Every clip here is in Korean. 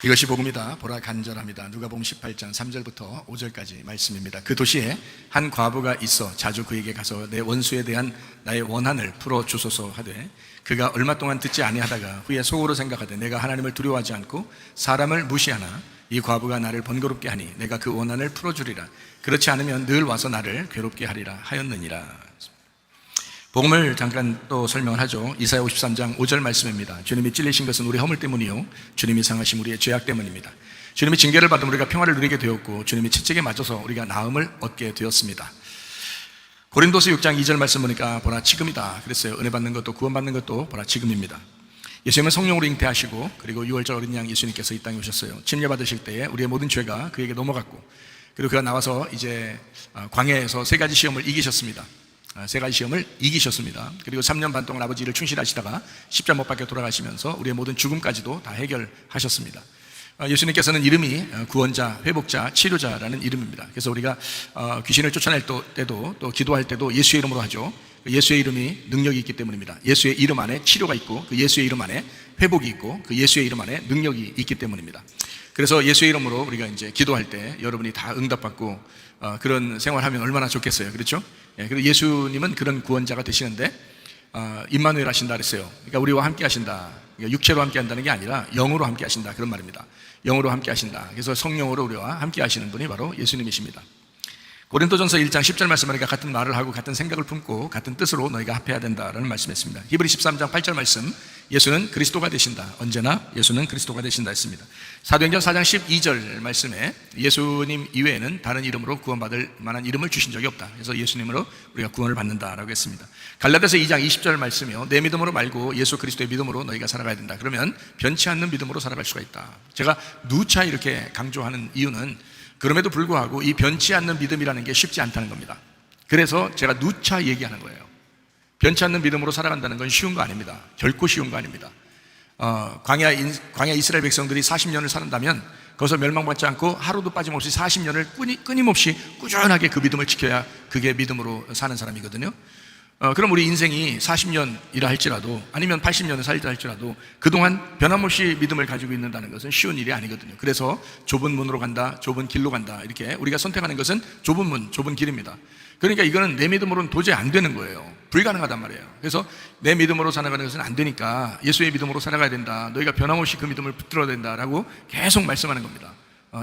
이것이 복음이다. 보라 간절합니다. 누가복음 18장 3절부터 5절까지 말씀입니다. 그 도시에 한 과부가 있어 자주 그에게 가서 내 원수에 대한 나의 원한을 풀어 주소서 하되, 그가 얼마 동안 듣지 아니하다가 후에 속으로 생각하되 내가 하나님을 두려워하지 않고 사람을 무시하나 이 과부가 나를 번거롭게 하니 내가 그 원한을 풀어주리라. 그렇지 않으면 늘 와서 나를 괴롭게 하리라 하였느니라. 복음을 잠깐 또 설명을 하죠. 이사야 53장 5절 말씀입니다. 주님이 찔리신 것은 우리 허물 때문이요 주님이 상하심 우리의 죄악 때문입니다. 주님이 징계를 받으면 우리가 평화를 누리게 되었고, 주님이 채찍에 맞아서 우리가 나음을 얻게 되었습니다. 고린도서 6장 2절 말씀 보니까 보라 지금이다 그랬어요. 은혜 받는 것도 구원받는 것도 보라 지금입니다. 예수님은 성령으로 잉태하시고, 그리고 6월절 어린 양 예수님께서 이 땅에 오셨어요. 침례 받으실 때에 우리의 모든 죄가 그에게 넘어갔고, 그리고 그가 나와서 이제 광야에서 세 가지 시험을 이기셨습니다. 세 가지 시험을 이기셨습니다. 그리고 3년 반 동안 아버지 일을 충실하시다가 십자가 못 박혀 돌아가시면서 우리의 모든 죽음까지도 다 해결하셨습니다. 예수님께서는 이름이 구원자, 회복자, 치료자라는 이름입니다. 그래서 우리가 귀신을 쫓아낼 때도 또 기도할 때도 예수의 이름으로 하죠. 예수의 이름이 능력이 있기 때문입니다. 예수의 이름 안에 치료가 있고, 그 예수의 이름 안에 회복이 있고, 그 예수의 이름 안에 능력이 있기 때문입니다. 그래서 예수의 이름으로 우리가 이제 기도할 때 여러분이 다 응답받고 그런 생활하면 얼마나 좋겠어요. 그렇죠? 그리고 예수님은 그런 구원자가 되시는데 임마누엘 하신다 그랬어요. 그러니까 우리와 함께 하신다. 그러니까 육체로 함께 한다는 게 아니라 영으로 함께 하신다, 그런 말입니다. 영으로 함께 하신다. 그래서 성령으로 우리와 함께 하시는 분이 바로 예수님이십니다. 고린도전서 1장 10절 말씀하니까 같은 말을 하고 같은 생각을 품고 같은 뜻으로 너희가 합해야 된다라는 말씀했습니다. 히브리 13장 8절 말씀, 예수는 그리스도가 되신다. 언제나 예수는 그리스도가 되신다 했습니다. 사도행전 4장 12절 말씀에 예수님 이외에는 다른 이름으로 구원받을 만한 이름을 주신 적이 없다. 그래서 예수님으로 우리가 구원을 받는다라고 했습니다. 갈라디아서 2장 20절 말씀이요, 내 믿음으로 말고 예수 그리스도의 믿음으로 너희가 살아가야 된다. 그러면 변치 않는 믿음으로 살아갈 수가 있다. 제가 누차 이렇게 강조하는 이유는 그럼에도 불구하고 이 변치 않는 믿음이라는 게 쉽지 않다는 겁니다. 그래서 제가 누차 얘기하는 거예요. 변치 않는 믿음으로 살아간다는 건 쉬운 거 아닙니다. 결코 쉬운 거 아닙니다. 광야 이스라엘 백성들이 40년을 살았다면 거기서 멸망받지 않고 하루도 빠짐없이 40년을 끊임없이 꾸준하게 그 믿음을 지켜야 그게 믿음으로 사는 사람이거든요. 그럼 우리 인생이 40년이라 할지라도, 아니면 80년을 살다 할지라도 그동안 변함없이 믿음을 가지고 있는다는 것은 쉬운 일이 아니거든요. 그래서 좁은 문으로 간다, 좁은 길로 간다, 이렇게 우리가 선택하는 것은 좁은 문, 좁은 길입니다. 그러니까 이거는 내 믿음으로는 도저히 안 되는 거예요. 불가능하단 말이에요. 그래서 내 믿음으로 살아가는 것은 안 되니까 예수의 믿음으로 살아가야 된다. 너희가 변함없이 그 믿음을 붙들어야 된다라고 계속 말씀하는 겁니다.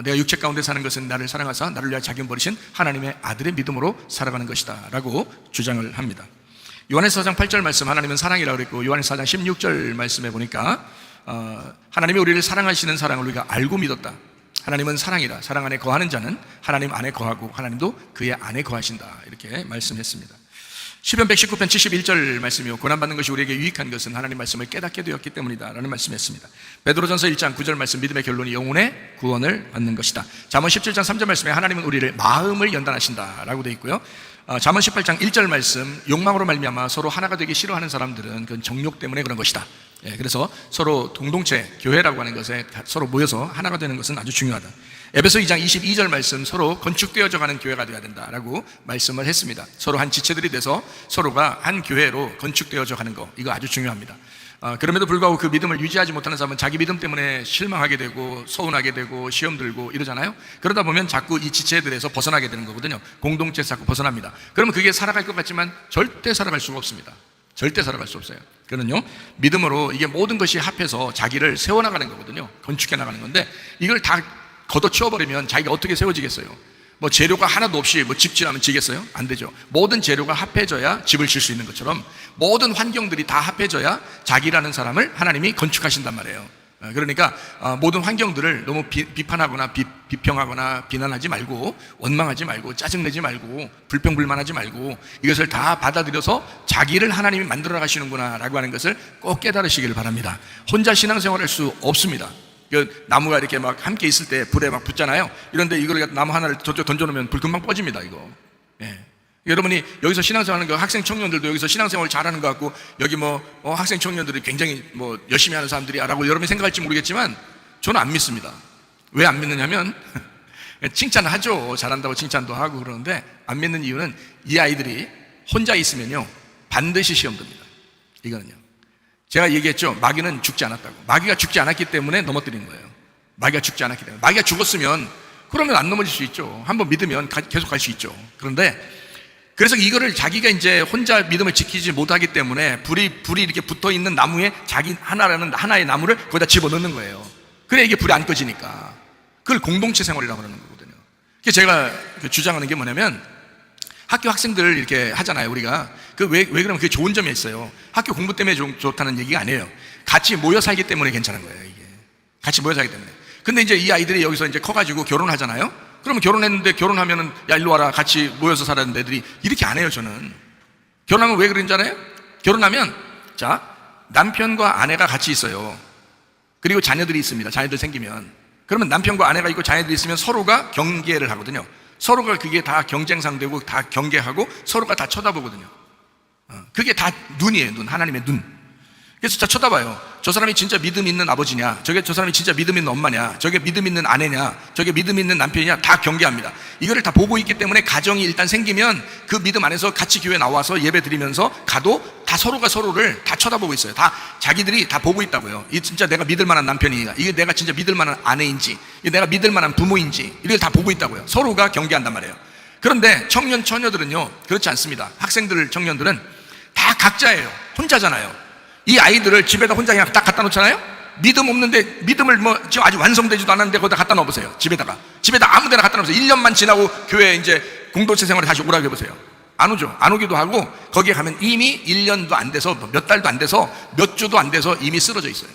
내가 육체 가운데 사는 것은 나를 사랑하사 나를 위하여 자기 버리신 하나님의 아들의 믿음으로 살아가는 것이다 라고 주장을 합니다. 요한에서 4장 8절 말씀, 하나님은 사랑이라고 그랬고, 요한에서 4장 16절 말씀에 보니까 하나님이 우리를 사랑하시는 사랑을 우리가 알고 믿었다. 하나님은 사랑이다. 사랑 안에 거하는 자는 하나님 안에 거하고 하나님도 그의 안에 거하신다, 이렇게 말씀했습니다. 시편 119편 71절 말씀이요, 고난받는 것이 우리에게 유익한 것은 하나님 말씀을 깨닫게 되었기 때문이다 라는 말씀했습니다. 베드로전서 1장 9절 말씀, 믿음의 결론이 영혼의 구원을 받는 것이다. 잠언 17장 3절 말씀에 하나님은 우리를 마음을 연단하신다 라고 되어 있고요. 잠언 18장 1절 말씀, 욕망으로 말미암아 서로 하나가 되기 싫어하는 사람들은 그건 정욕 때문에 그런 것이다. 그래서 서로 공동체, 교회라고 하는 것에 서로 모여서 하나가 되는 것은 아주 중요하다. 에베소 2장 22절 말씀, 서로 건축되어져 가는 교회가 되어야 된다라고 말씀을 했습니다. 서로 한 지체들이 돼서 서로가 한 교회로 건축되어져 가는 거, 이거 아주 중요합니다. 그럼에도 불구하고 그 믿음을 유지하지 못하는 사람은 자기 믿음 때문에 실망하게 되고 서운하게 되고 시험 들고 이러잖아요. 그러다 보면 자꾸 이 지체들에서 벗어나게 되는 거거든요. 공동체에서 자꾸 벗어납니다. 그러면 그게 살아갈 것 같지만 절대 살아갈 수가 없습니다. 절대 살아갈 수 없어요. 그거는요, 믿음으로 이게 모든 것이 합해서 자기를 세워나가는 거거든요. 건축해 나가는 건데, 이걸 다 걷어치워버리면 자기가 어떻게 세워지겠어요? 뭐 재료가 하나도 없이 뭐 집 지으면 지겠어요? 안 되죠. 모든 재료가 합해져야 집을 질 수 있는 것처럼 모든 환경들이 다 합해져야 자기라는 사람을 하나님이 건축하신단 말이에요. 그러니까 모든 환경들을 너무 비판하거나 비평하거나 비난하지 말고, 원망하지 말고, 짜증내지 말고, 불평불만하지 말고, 이것을 다 받아들여서 자기를 하나님이 만들어 가시는구나 라고 하는 것을 꼭 깨달으시기를 바랍니다. 혼자 신앙생활을 할 수 없습니다. 나무가 이렇게 막 함께 있을 때 불에 막 붙잖아요. 이런데 이걸 나무 하나를 저쪽 던져놓으면 불 금방 꺼집니다, 이거. 여러분이 여기서 신앙생활 하는 거, 학생 청년들도 여기서 신앙생활 잘하는 것 같고, 여기 학생 청년들이 굉장히 열심히 하는 사람들이야라고 여러분이 생각할지 모르겠지만 저는 안 믿습니다. 왜 안 믿느냐면 칭찬을 하죠. 잘한다고 칭찬도 하고 그러는데, 안 믿는 이유는 이 아이들이 혼자 있으면요 반드시 시험 듭니다. 이거는요, 제가 얘기했죠. 마귀는 죽지 않았다고. 마귀가 죽지 않았기 때문에 넘어뜨리는 거예요. 마귀가 죽지 않았기 때문에. 마귀가 죽었으면 그러면 안 넘어질 수 있죠. 한번 믿으면 계속 갈 수 있죠. 그런데 그래서 이거를 자기가 이제 혼자 믿음을 지키지 못하기 때문에 불이 이렇게 붙어 있는 나무에 자기 하나의 나무를 거기다 집어넣는 거예요. 그래 이게 불이 안 꺼지니까. 그걸 공동체 생활이라고 하는 거거든요. 그래서 제가 주장하는 게 뭐냐면 학교 학생들 이렇게 하잖아요. 우리가 왜 그러면 그게 좋은 점이 있어요. 학교 공부 때문에 좋다는 얘기가 아니에요. 같이 모여 살기 때문에 괜찮은 거예요. 이게 같이 모여 살기 때문에. 근데 이제 이 아이들이 여기서 이제 커가지고 결혼하잖아요. 그러면 결혼했는데 결혼하면은 야 일로 와라 같이 모여서 살아야 되는 애들이 이렇게 안 해요. 저는 결혼하면 왜 그런지 알아요? 결혼하면 자 남편과 아내가 같이 있어요. 그리고 자녀들이 있습니다. 자녀들 생기면 그러면 남편과 아내가 있고 자녀들이 있으면 서로가 경계를 하거든요. 서로가 그게 다 경쟁 상대고 다 경계하고 서로가 다 쳐다보거든요. 그게 다 눈이에요. 눈. 하나님의 눈. 그래서 자 쳐다봐요. 저 사람이 진짜 믿음 있는 아버지냐, 저 사람이 진짜 믿음 있는 엄마냐, 저게 믿음 있는 아내냐, 저게 믿음 있는 남편이냐, 다 경계합니다. 이거를 다 보고 있기 때문에 가정이 일단 생기면 그 믿음 안에서 같이 교회 나와서 예배 드리면서 가도 다 서로가 서로를 다 쳐다보고 있어요. 다 자기들이 다 보고 있다고요. 이게 진짜 내가 믿을 만한 남편이냐, 이게 내가 진짜 믿을 만한 아내인지, 이게 내가 믿을 만한 부모인지, 이걸 다 보고 있다고요. 서로가 경계한단 말이에요. 그런데 청년 처녀들은요 그렇지 않습니다. 학생들 청년들은 다 각자예요. 혼자잖아요. 이 아이들을 집에다 혼자 그냥 딱 갖다 놓잖아요. 믿음 없는데 믿음을 지금 아직 완성되지도 않았는데 거기다 갖다 놓으세요. 집에다 아무 데나 갖다 놓으세요. 1년만 지나고 교회 이제 공동체 생활에 다시 오라고 해보세요. 안 오죠. 안 오기도 하고 거기에 가면 이미 1년도 안 돼서 몇 달도 안 돼서 몇 주도 안 돼서 이미 쓰러져 있어요.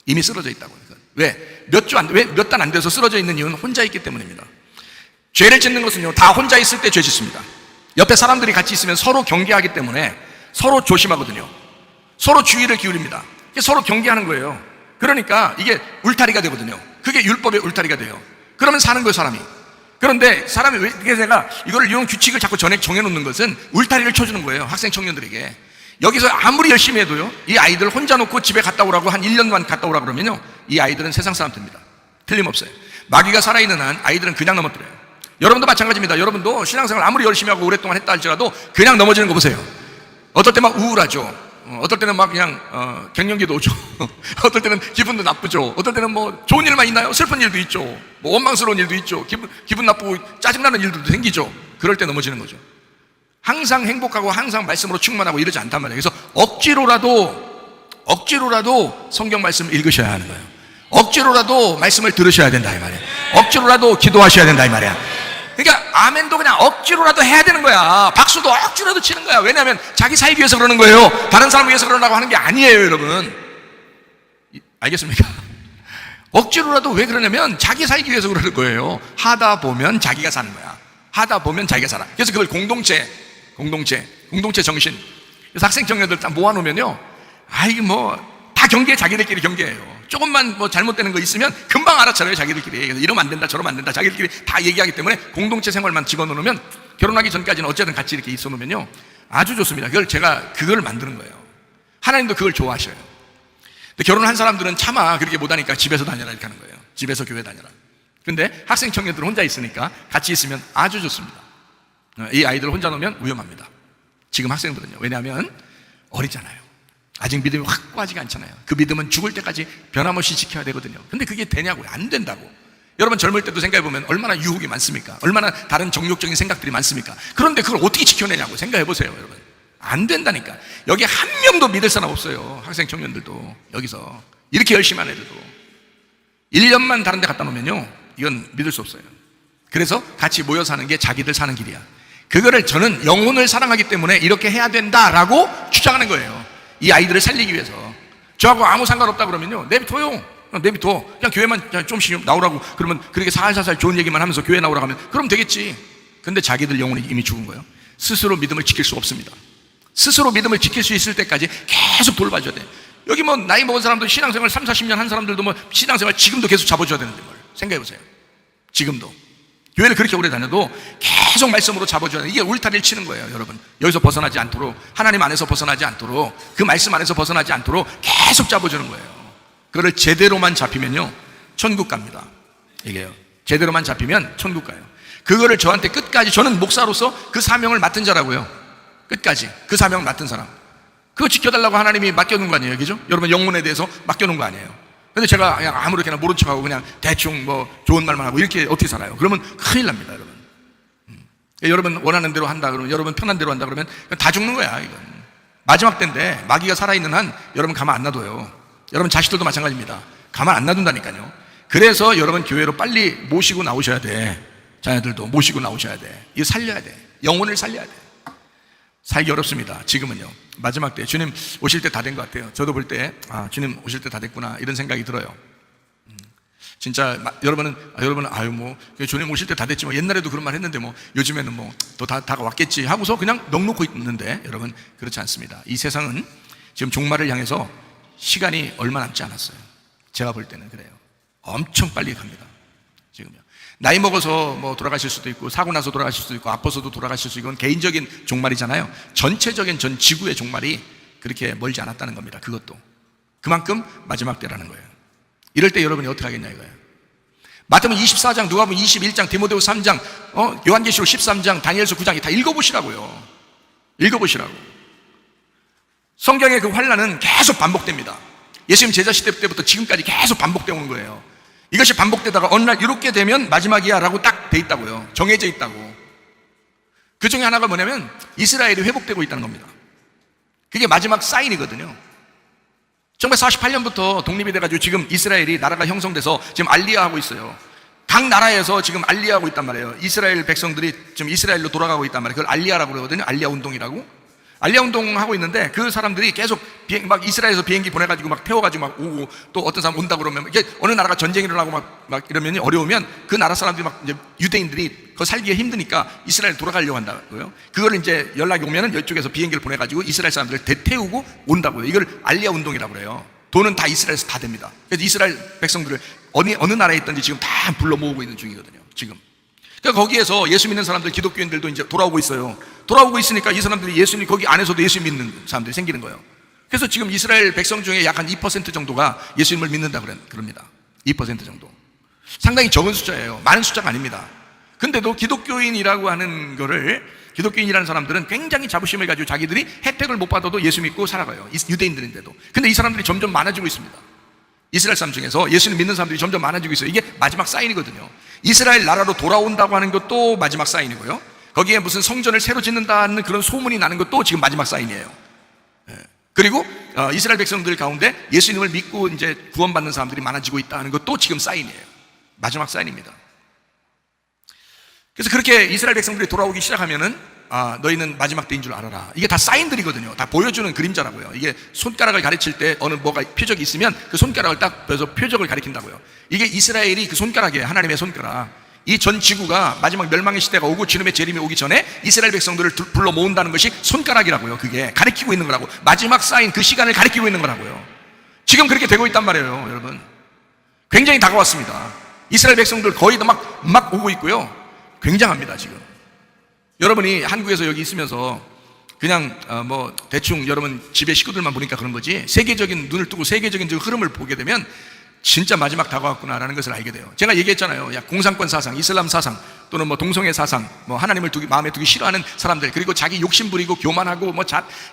이미 쓰러져 있다고. 왜? 몇 달 안 돼서 쓰러져 있는 이유는 혼자 있기 때문입니다. 죄를 짓는 것은요 다 혼자 있을 때 죄 짓습니다. 옆에 사람들이 같이 있으면 서로 경계하기 때문에 서로 조심하거든요. 서로 주의를 기울입니다. 서로 경계하는 거예요. 그러니까 이게 울타리가 되거든요. 그게 율법의 울타리가 돼요. 그러면 사는 거예요, 사람이. 그런데 사람이 왜, 제가 이런 규칙을 자꾸 정해놓는 것은 울타리를 쳐주는 거예요, 학생 청년들에게. 여기서 아무리 열심히 해도요, 이 아이들 혼자 놓고 집에 갔다 오라고 한 1년만 갔다 오라고 그러면요, 이 아이들은 세상 사람 됩니다. 틀림없어요. 마귀가 살아있는 한 아이들은 그냥 넘어뜨려요. 여러분도 마찬가지입니다. 여러분도 신앙생활 아무리 열심히 하고 오랫동안 했다 할지라도 그냥 넘어지는 거 보세요. 어떨 때 막 우울하죠. 어떨 때는 막 그냥 갱년기도 오죠. 어떨 때는 기분도 나쁘죠. 어떨 때는 뭐 좋은 일만 있나요? 슬픈 일도 있죠. 뭐 원망스러운 일도 있죠. 기분 나쁘고 짜증나는 일들도 생기죠. 그럴 때 넘어지는 거죠. 항상 행복하고 항상 말씀으로 충만하고 이러지 않단 말이에요. 그래서 억지로라도 성경 말씀을 읽으셔야 하는 거예요. 억지로라도 말씀을 들으셔야 된다 이 말이에요. 억지로라도 기도하셔야 된다 이 말이야. 그러니까 아멘도 그냥 억지로라도 해야 되는 거야. 박수도 억지로라도 치는 거야. 왜냐하면 자기 살기 위해서 그러는 거예요. 다른 사람 위해서 그러라고 하는 게 아니에요, 여러분. 알겠습니까? 억지로라도 왜 그러냐면 자기 살기 위해서 그러는 거예요. 하다 보면 자기가 사는 거야. 하다 보면 자기가 살아. 그래서 그걸 공동체 정신. 그래서 학생 청년들 다 모아놓으면요, 다 자기들끼리 경계해요. 조금만 잘못되는 거 있으면 금방 알아차려요, 자기들끼리. 그래서 이러면 안 된다, 저러면 안 된다, 자기들끼리 다 얘기하기 때문에 공동체 생활만 집어넣으면 결혼하기 전까지는 어쨌든 같이 이렇게 있어 놓으면요, 아주 좋습니다. 그걸 만드는 거예요. 하나님도 그걸 좋아하셔요. 근데 결혼한 사람들은 차마 그렇게 못하니까 집에서 다녀라 이렇게 하는 거예요. 집에서 교회 다녀라. 근데 학생 청년들은 혼자 있으니까 같이 있으면 아주 좋습니다. 이 아이들 혼자 놓으면 위험합니다. 지금 학생들은요. 왜냐하면 어리잖아요. 아직 믿음이 확고하지가 않잖아요. 그 믿음은 죽을 때까지 변함없이 지켜야 되거든요. 근데 그게 되냐고요? 안 된다고. 여러분 젊을 때도 생각해보면 얼마나 유혹이 많습니까? 얼마나 다른 정욕적인 생각들이 많습니까? 그런데 그걸 어떻게 지켜내냐고 생각해보세요, 여러분. 안 된다니까. 여기 한 명도 믿을 사람 없어요. 학생 청년들도 여기서 이렇게 열심히 한 애들도 1년만 다른 데 갖다 놓으면요, 이건 믿을 수 없어요. 그래서 같이 모여 사는 게 자기들 사는 길이야. 그거를 저는 영혼을 사랑하기 때문에 이렇게 해야 된다라고 주장하는 거예요. 이 아이들을 살리기 위해서. 저하고 아무 상관없다 그러면요, 내비둬요. 내비둬. 그냥 교회만 좀씩 나오라고 그러면 그렇게 살살살 좋은 얘기만 하면서 교회 나오라고 하면 그럼 되겠지. 근데 자기들 영혼이 이미 죽은 거예요. 스스로 믿음을 지킬 수 없습니다. 스스로 믿음을 지킬 수 있을 때까지 계속 돌봐줘야 돼. 여기 나이 먹은 사람들 신앙생활 3, 40년 한 사람들도 신앙생활 지금도 계속 잡아줘야 되는데 뭘 생각해보세요. 지금도 교회를 그렇게 오래 다녀도 계속 말씀으로 잡아줘야 돼. 이게 울타리를 치는 거예요, 여러분. 여기서 벗어나지 않도록, 하나님 안에서 벗어나지 않도록, 그 말씀 안에서 벗어나지 않도록 계속 잡아주는 거예요. 그거를 제대로만 잡히면요, 천국 갑니다. 이게요, 제대로만 잡히면 천국 가요. 그거를 저한테 끝까지, 저는 목사로서 그 사명을 맡은 자라고요. 끝까지 그 사명을 맡은 사람, 그거 지켜달라고 하나님이 맡겨놓은 거 아니에요, 그죠? 여러분 영혼에 대해서 맡겨놓은 거 아니에요. 근데 제가 그냥 아무렇게나 모른 척하고 그냥 대충 뭐 좋은 말만 하고 이렇게 어떻게 살아요? 그러면 큰일 납니다, 여러분. 여러분 원하는 대로 한다 그러면, 여러분 편한 대로 한다 그러면 다 죽는 거야, 이건. 마지막 때인데 마귀가 살아있는 한 여러분 가만 안 놔둬요. 여러분 자식들도 마찬가지입니다. 가만 안 놔둔다니까요. 그래서 여러분 교회로 빨리 모시고 나오셔야 돼. 자녀들도 모시고 나오셔야 돼. 이거 살려야 돼. 영혼을 살려야 돼. 살기 어렵습니다. 지금은요. 마지막 때 주님 오실 때 다 된 것 같아요. 저도 볼 때 주님 오실 때 다 됐구나 이런 생각이 들어요. 진짜 여러분은 아유 뭐 주님 오실 때 다 됐지 뭐 옛날에도 그런 말 했는데 뭐 요즘에는 뭐 또 다가 왔겠지 하고서 그냥 넋놓고 있는데, 여러분 그렇지 않습니다. 이 세상은 지금 종말을 향해서 시간이 얼마 남지 않았어요. 제가 볼 때는 그래요. 엄청 빨리 갑니다. 지금요. 나이 먹어서 뭐 돌아가실 수도 있고, 사고 나서 돌아가실 수도 있고, 아파서도 돌아가실 수 있고, 이건 개인적인 종말이잖아요. 전체적인 전 지구의 종말이 그렇게 멀지 않았다는 겁니다. 그것도 그만큼 마지막 때라는 거예요. 이럴 때 여러분이 어떻게 하겠냐 이거예요. 마태복음 24장, 누가복음 21장, 디모데후서 3장, 요한계시록 13장, 다니엘서 9장 다 읽어보시라고요. 읽어보시라고. 성경의 그 환란은 계속 반복됩니다. 예수님 제자 시대 때부터 지금까지 계속 반복되어 오는 거예요. 이것이 반복되다가 어느 날 이렇게 되면 마지막이야 라고 딱 돼 있다고요. 정해져 있다고. 그 중에 하나가 뭐냐면 이스라엘이 회복되고 있다는 겁니다. 그게 마지막 사인이거든요. 1948년부터 독립이 돼가지고 지금 이스라엘이 나라가 형성돼서 지금 알리야하고 있어요. 각 나라에서 지금 알리야하고 있단 말이에요. 이스라엘 백성들이 지금 이스라엘로 돌아가고 있단 말이에요. 그걸 알리야라고 그러거든요. 알리야 운동이라고. 알리야 운동하고 있는데 그 사람들이 계속 막 이스라엘에서 비행기 보내가지고 막 태워가지고 막 오고, 또 어떤 사람 온다 그러면 이게 어느 나라가 전쟁이 일어나고 막 이러면 어려우면 그 나라 사람들이 막 이제 유대인들이 그 살기가 힘드니까 이스라엘 돌아가려고 한다고요. 그걸 이제 연락이 오면은 이쪽에서 비행기를 보내가지고 이스라엘 사람들을 태우고 온다고요. 이걸 알리야 운동이라고 그래요. 돈은 다 이스라엘에서 다 됩니다. 그래서 이스라엘 백성들을 어느 나라에 있든지 지금 다 불러 모으고 있는 중이거든요. 지금. 그러니까 거기에서 예수 믿는 사람들, 기독교인들도 이제 돌아오고 있어요. 돌아오고 있으니까 이 사람들이 예수님, 거기 안에서도 예수 믿는 사람들이 생기는 거예요. 그래서 지금 이스라엘 백성 중에 약 한 2% 정도가 예수님을 믿는다 그럽니다. 2% 정도. 상당히 적은 숫자예요. 많은 숫자가 아닙니다. 근데도 기독교인이라고 하는 거를, 기독교인이라는 사람들은 굉장히 자부심을 가지고 자기들이 혜택을 못 받아도 예수 믿고 살아가요. 유대인들인데도. 근데 이 사람들이 점점 많아지고 있습니다. 이스라엘 사람 중에서 예수님 믿는 사람들이 점점 많아지고 있어요. 이게 마지막 사인이거든요. 이스라엘 나라로 돌아온다고 하는 것도 마지막 사인이고요. 거기에 무슨 성전을 새로 짓는다는 그런 소문이 나는 것도 지금 마지막 사인이에요. 그리고 이스라엘 백성들 가운데 예수님을 믿고 이제 구원받는 사람들이 많아지고 있다는 것도 지금 사인이에요. 마지막 사인입니다. 그래서 그렇게 이스라엘 백성들이 돌아오기 시작하면은 너희는 마지막 때인 줄 알아라. 이게 다 사인들이거든요. 다 보여주는 그림자라고요. 이게 손가락을 가르칠 때 어느 뭐가 표적이 있으면 그 손가락을 딱 빼서 표적을 가리킨다고요. 이게 이스라엘이 그 손가락이에요. 하나님의 손가락. 이 전 지구가 마지막 멸망의 시대가 오고 주님의 재림이 오기 전에 이스라엘 백성들을 불러 모은다는 것이 손가락이라고요. 그게 가리키고 있는 거라고. 마지막 사인, 그 시간을 가리키고 있는 거라고요. 지금 그렇게 되고 있단 말이에요, 여러분. 굉장히 다가왔습니다. 이스라엘 백성들 거의 다 막 오고 있고요. 굉장합니다, 지금. 여러분이 한국에서 여기 있으면서 그냥 뭐 대충 여러분 집에 식구들만 보니까 그런 거지, 세계적인 눈을 뜨고 세계적인 흐름을 보게 되면 진짜 마지막 다가왔구나라는 것을 알게 돼요. 제가 얘기했잖아요. 공산권 사상, 이슬람 사상, 또는 뭐 동성애 사상, 뭐 하나님을 마음에 두기 싫어하는 사람들, 그리고 자기 욕심 부리고 교만하고 뭐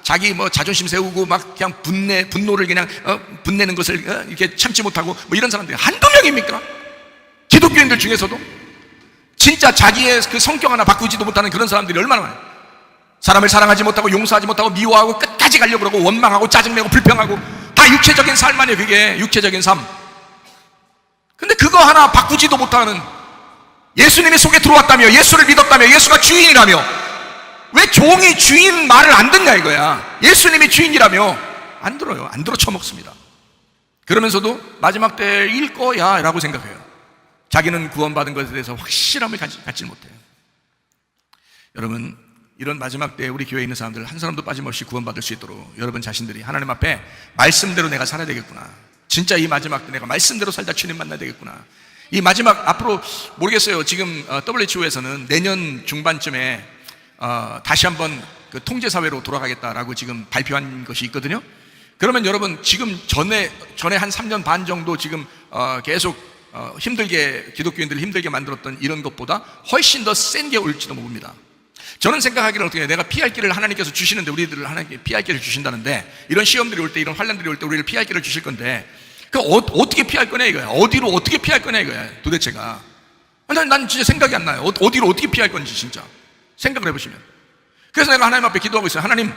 자기 뭐 자존심 세우고 막 그냥 분노를 그냥 분내는 것을 이렇게 참지 못하고 뭐 이런 사람들이 한두 명입니까? 기독교인들 중에서도 진짜 자기의 그 성격 하나 바꾸지도 못하는 그런 사람들이 얼마나 많아요. 사람을 사랑하지 못하고 용서하지 못하고 미워하고 끝까지 가려고 그러고 원망하고 짜증내고 불평하고 다 육체적인 삶 아니에요. 그게 육체적인 삶. 근데 그거 하나 바꾸지도 못하는, 예수님이 속에 들어왔다며, 예수를 믿었다며, 예수가 주인이라며, 왜 종이 주인 말을 안 듣냐 이거야. 예수님이 주인이라며 안 들어요. 안 들어 처먹습니다. 그러면서도 마지막 때일 거야 라고 생각해요. 자기는 구원받은 것에 대해서 확실함을 갖지 못해요. 여러분, 이런 마지막 때에 우리 교회에 있는 사람들 한 사람도 빠짐없이 구원받을 수 있도록 여러분 자신들이 하나님 앞에 말씀대로 내가 살아야 되겠구나, 진짜 이 마지막 때 내가 말씀대로 살다 주님 만나야 되겠구나, 이 마지막 앞으로 모르겠어요. 지금 WHO에서는 내년 중반쯤에 다시 한번 그 통제사회로 돌아가겠다라고 지금 발표한 것이 있거든요. 그러면 여러분 지금 전에 한 3년 반 정도 지금 계속 힘들게, 기독교인들을 힘들게 만들었던 이런 것보다 훨씬 더 센 게 올지도 모릅니다. 저는 생각하기를 어떻게 해요? 내가 피할 길을 하나님께서 주시는데, 우리들을 하나님께 피할 길을 주신다는데, 이런 시험들이 올 때, 이런 환난들이 올 때 우리를 피할 길을 주실 건데, 어떻게 피할 거냐 이거야. 어디로 어떻게 피할 거냐 이거야 도대체가. 난 진짜 생각이 안 나요. 어디로 어떻게 피할 건지 진짜 생각을 해보시면. 그래서 내가 하나님 앞에 기도하고 있어요. 하나님,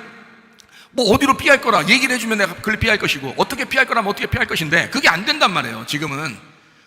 뭐 어디로 피할 거라 얘기를 해주면 내가 그걸 피할 것이고, 어떻게 피할 거라면 어떻게 피할 것인데 그게 안 된단 말이에요. 지금은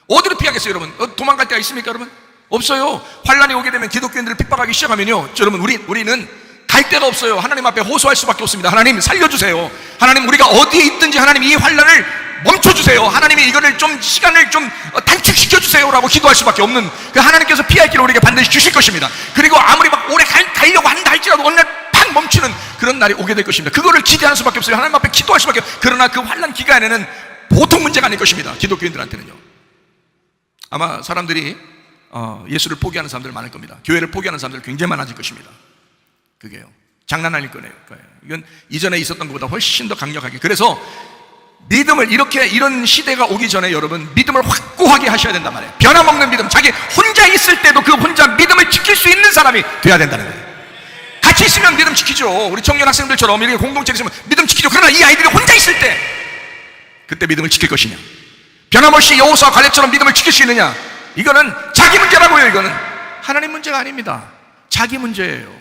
어디로 피하겠어요 여러분? 도망갈 데가 있습니까 여러분? 없어요. 환란이 오게 되면 기독교인들을 핍박하기 시작하면요, 여러분, 우리는 갈 데가 없어요. 하나님 앞에 호소할 수밖에 없습니다. 하나님 살려주세요. 하나님, 우리가 어디에 있든지 하나님 이 환란을 멈춰주세요. 하나님이 이거를 좀 시간을 좀 단축시켜주세요 라고 기도할 수밖에 없는, 그 하나님께서 피할 길을 우리에게 반드시 주실 것입니다. 그리고 아무리 막 오래 가려고 한다 할지라도 어느 날 팍 멈추는 그런 날이 오게 될 것입니다. 그거를 기대하는 수밖에 없어요. 하나님 앞에 기도할 수밖에 없어요. 그러나 그 환란 기간에는 보통 문제가 아닐 것입니다. 기독교인들한테는요. 아마 사람들이 예수를 포기하는 사람들 많을 겁니다. 교회를 포기하는 사람들 굉장히 많아질 것입니다. 그게요, 장난 아닐 거예요. 이건 이전에 있었던 것보다 훨씬 더 강력하게. 그래서 믿음을 이런 시대가 오기 전에 여러분, 믿음을 확고하게 하셔야 된단 말이에요. 변함없는 믿음. 자기 혼자 있을 때도 그 혼자 믿음을 지킬 수 있는 사람이 돼야 된다는 거예요. 같이 있으면 믿음 지키죠. 우리 청년 학생들처럼 이렇게 공동체에 있으면 믿음 지키죠. 그러나 이 아이들이 혼자 있을 때, 그때 믿음을 지킬 것이냐, 변함없이 여호수아 갈렙처럼 믿음을 지킬 수 있느냐, 이거는 자기 문제라고요. 이거는 하나님 문제가 아닙니다. 자기 문제예요.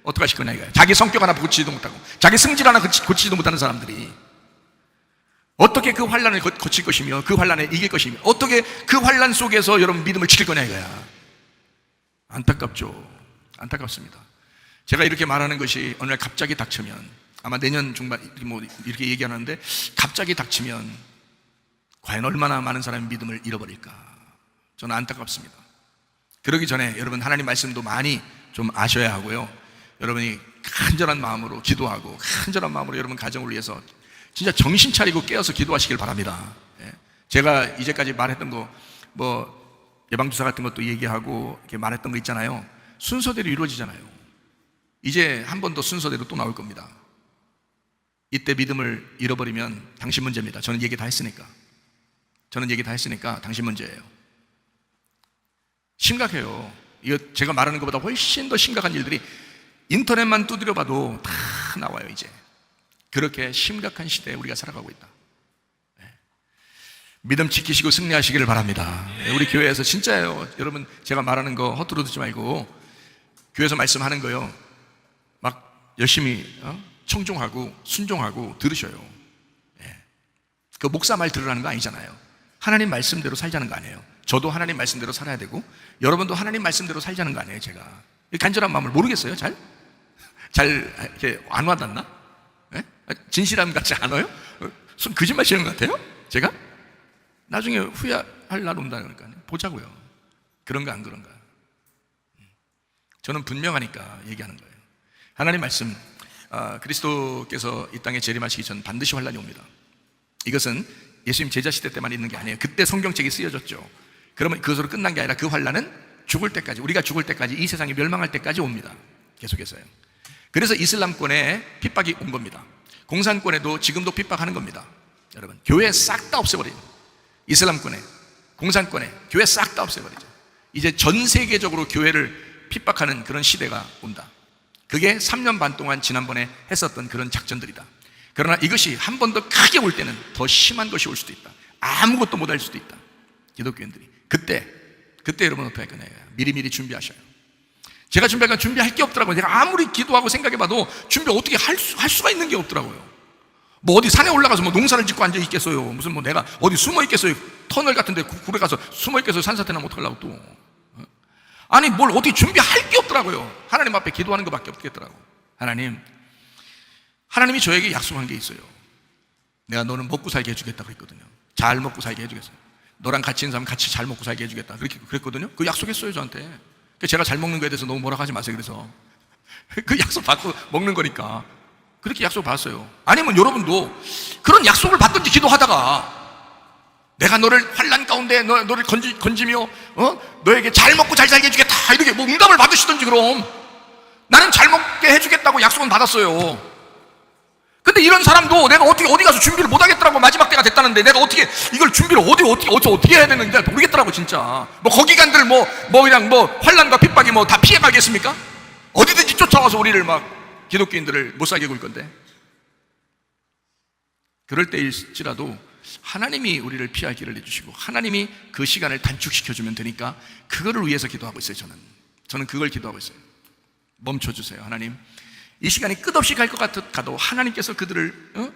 어떻게 하실 거냐 이거예요. 자기 성격 하나 고치지도 못하고 자기 승질 하나 고치지도 못하는 사람들이 어떻게 그 환란을 거칠 것이며 그 환란에 이길 것이며 어떻게 그 환란 속에서 여러분 믿음을 지킬 거냐 이거야. 안타깝죠. 안타깝습니다. 제가 이렇게 말하는 것이 어느 날 갑자기 닥치면, 아마 내년 중반 뭐 이렇게 얘기하는데, 갑자기 닥치면 과연 얼마나 많은 사람이 믿음을 잃어버릴까, 저는 안타깝습니다. 그러기 전에 여러분, 하나님 말씀도 많이 좀 아셔야 하고요. 여러분이 간절한 마음으로 기도하고 간절한 마음으로 여러분 가정을 위해서 진짜 정신 차리고 깨어서 기도하시길 바랍니다. 제가 이제까지 말했던 거, 뭐 예방주사 같은 것도 얘기하고 이렇게 말했던 거 있잖아요. 순서대로 이루어지잖아요. 이제 한 번 더 순서대로 또 나올 겁니다. 이때 믿음을 잃어버리면 당신 문제입니다. 저는 얘기 다 했으니까 당신 문제예요. 심각해요. 이거 제가 말하는 것보다 훨씬 더 심각한 일들이 인터넷만 두드려 봐도 다 나와요. 이제 그렇게 심각한 시대에 우리가 살아가고 있다. 믿음 지키시고 승리하시기를 바랍니다. 우리 교회에서 진짜예요. 여러분, 제가 말하는 거 헛들어 듣지 말고 교회에서 말씀하는 거요, 막 열심히 청종하고 순종하고 들으셔요. 그 목사 말 들으라는 거 아니잖아요. 하나님 말씀대로 살자는 거 아니에요. 저도 하나님 말씀대로 살아야 되고 여러분도 하나님 말씀대로 살자는 거 아니에요. 제가 간절한 마음을 모르겠어요. 잘 이렇게 안 와닿나? 진실함 같지 않아요? 거짓말 치는 것 같아요? 제가? 나중에 후회할 날 온다니까요. 보자고요. 그런가 안 그런가. 저는 분명하니까 얘기하는 거예요. 하나님 말씀, 그리스도께서 이 땅에 재림하시기 전 반드시 환란이 옵니다. 이것은 예수님 제자 시대 때만 있는 게 아니에요. 그때 성경책이 쓰여졌죠. 그러면 그것으로 끝난 게 아니라 그 환란은 죽을 때까지, 우리가 죽을 때까지, 이 세상이 멸망할 때까지 옵니다. 계속해서요. 그래서 이슬람권에 핍박이 온 겁니다. 공산권에도 지금도 핍박하는 겁니다. 여러분, 교회 싹 다 없애버리죠. 이슬람권에, 공산권에 교회 싹 다 없애버리죠. 이제 전 세계적으로 교회를 핍박하는 그런 시대가 온다. 그게 3년 반 동안 지난번에 했었던 그런 작전들이다. 그러나 이것이 한 번 더 크게 올 때는 더 심한 것이 올 수도 있다. 아무것도 못할 수도 있다. 기독교인들이 그때 여러분 어떻게 할 거냐, 미리미리 준비하셔요. 제가 준비할 게 없더라고요. 제가 아무리 기도하고 생각해봐도 준비 어떻게 할 수가 있는 게 없더라고요. 뭐 어디 산에 올라가서 뭐 농사를 짓고 앉아 있겠어요? 무슨 뭐 내가 어디 숨어 있겠어요? 터널 같은데 굴에 가서 숨어 있겠어요? 산사태 나면 어떡하려고 또. 아니 뭘 어떻게 준비할 게 없더라고요. 하나님 앞에 기도하는 것밖에 없겠더라고. 하나님이 저에게 약속한 게 있어요. 내가 너는 먹고 살게 해주겠다 그랬거든요. 잘 먹고 살게 해주겠어요. 너랑 같이 있는 사람 같이 잘 먹고 살게 해주겠다 그렇게 그랬거든요. 그 약속했어요 저한테. 제가 잘 먹는 거에 대해서 너무 뭐라 하지 마세요. 그래서 그 약속 받고 먹는 거니까 그렇게 약속 받았어요. 아니면 여러분도 그런 약속을 받든지 기도하다가 내가 너를 환난 가운데 너를 건지며 너에게 잘 먹고 잘 살게 해주겠다 이렇게 뭐 응답을 받으시든지. 그럼 나는 잘 먹게 해주겠다고 약속은 받았어요. 근데 이런 사람도 내가 어디 가서 준비를 못 하겠더라고. 마지막 때가 됐다는데 내가 어떻게 이걸 준비를 어떻게 해야 되는지 모르겠더라고 진짜. 뭐 거기 간들 그냥 환난과 핍박이 다 피해 가겠습니까? 어디든지 쫓아와서 우리를 기독교인들을 못 살게 굴 건데. 그럴 때일지라도 하나님이 우리를 피할 길을 내주시고 하나님이 그 시간을 단축시켜주면 되니까 그거를 위해서 기도하고 있어요. 저는 그걸 기도하고 있어요. 멈춰주세요. 하나님, 이 시간이 끝없이 갈 것 같아도 하나님께서 그들을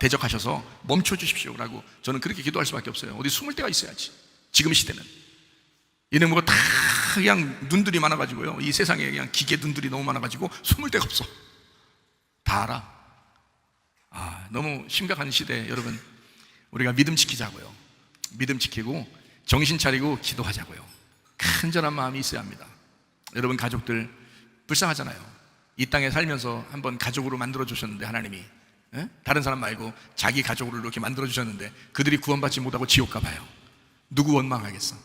대적하셔서 멈춰주십시오 라고 저는 그렇게 기도할 수밖에 없어요. 어디 숨을 데가 있어야지. 지금 시대는 이놈 뭐 다 그냥 눈들이 많아가지고요, 이 세상에 그냥 기계 눈들이 너무 많아가지고 숨을 데가 없어. 다 알아. 너무 심각한 시대에 여러분, 우리가 믿음 지키자고요. 믿음 지키고 정신 차리고 기도하자고요. 간절한 마음이 있어야 합니다. 여러분, 가족들 불쌍하잖아요. 이 땅에 살면서 한번 가족으로 만들어 주셨는데 하나님이, 다른 사람 말고 자기 가족으로 이렇게 만들어 주셨는데 그들이 구원받지 못하고 지옥 가봐요. 누구 원망하겠어?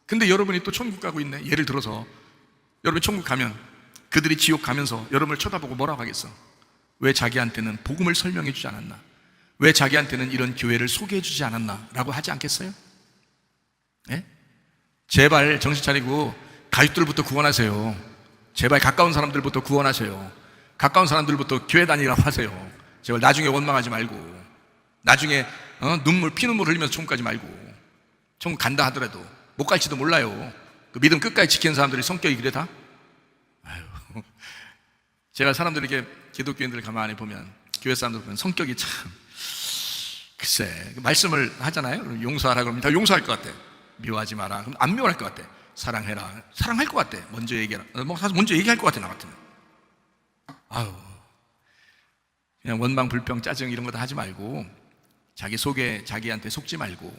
근데 여러분이 또 천국 가고 있네. 예를 들어서 여러분 천국 가면 그들이 지옥 가면서 여러분을 쳐다보고 뭐라고 하겠어? 왜 자기한테는 복음을 설명해 주지 않았나? 왜 자기한테는 이런 교회를 소개해 주지 않았나? 라고 하지 않겠어요? 예? 제발 정신 차리고 가족들부터 구원하세요. 제발 가까운 사람들부터 구원하세요. 가까운 사람들부터 교회 다니라고 하세요. 제발 나중에 원망하지 말고, 나중에 피눈물 흘리면서 천국 가지 말고. 천국 간다 하더라도 못 갈지도 몰라요. 그 믿음 끝까지 지키는 사람들이 성격이 그래 다? 제가 사람들에게, 기독교인들 가만히 보면, 교회 사람들 보면 성격이 참, 글쎄, 말씀을 하잖아요. 그럼 용서하라 그러면 다 용서할 것 같아. 미워하지 마라 그럼 안 미워할 것 같아. 사랑해라, 사랑할 것 같아. 먼저 얘기해라, 사실 먼저 얘기할 것 같아. 나 같으면 그냥 원망, 불평, 짜증 이런 거 다 하지 말고, 자기 속에 자기한테 속지 말고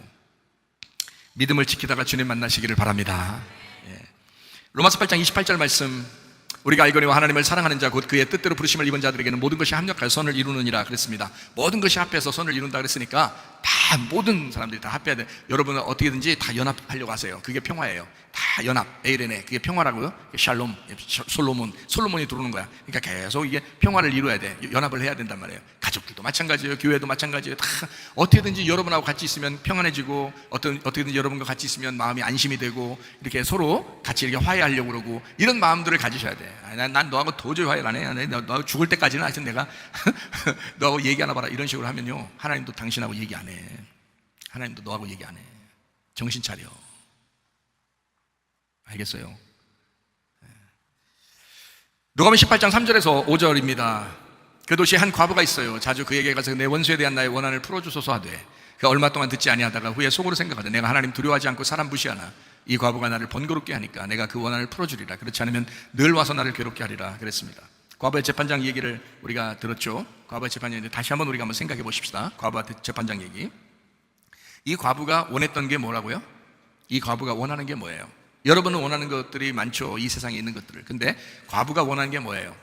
믿음을 지키다가 주님 만나시기를 바랍니다. 로마서 8장 28절 말씀, 우리가 알거니와 하나님을 사랑하는 자 곧 그의 뜻대로 부르심을 입은 자들에게는 모든 것이 합력하여 선을 이루느니라 그랬습니다. 모든 것이 합해서 선을 이룬다 그랬으니까 다, 모든 사람들이 다 합해야 돼. 여러분은 어떻게든지 다 연합하려고 하세요. 그게 평화예요. 다 연합, 에이레네, 그게 평화라고요. 샬롬, 솔로몬이 들어오는 거야. 그러니까 계속 이게 평화를 이루어야 돼. 연합을 해야 된단 말이에요. 가족들도 마찬가지예요. 교회도 마찬가지예요. 다 어떻게든지 여러분하고 같이 있으면 평안해지고, 어떻게든지 여러분과 같이 있으면 마음이 안심이 되고, 이렇게 서로 같이 이렇게 화해하려고 그러고, 이런 마음들을 가지셔야 돼. 난 너하고 도저히 화해를 안 해. 너 죽을 때까지는 하여튼 내가 너하고 얘기하나 봐라. 이런 식으로 하면요, 하나님도 당신하고 얘기 안 해. 하나님도 너하고 얘기 안 해. 정신 차려. 알겠어요? 누가복음 18장 3절에서 5절입니다. 그 도시에 한 과부가 있어요. 자주 그에게 가서 내 원수에 대한 나의 원한을 풀어주소서 하되, 그가 얼마 동안 듣지 아니하다가 후에 속으로 생각하되, 내가 하나님 두려워하지 않고 사람 무시하나 이 과부가 나를 번거롭게 하니까 내가 그 원한을 풀어주리라. 그렇지 않으면 늘 와서 나를 괴롭게 하리라 그랬습니다. 과부의 재판장 얘기를 우리가 들었죠. 과부의 재판장 얘기 다시 한번 우리가 한번 생각해 보십시다. 과부와 재판장 얘기. 이 과부가 원했던 게 뭐라고요? 이 과부가 원하는 게 뭐예요? 여러분은 원하는 것들이 많죠. 이 세상에 있는 것들을. 근데 과부가 원하는 게 뭐예요?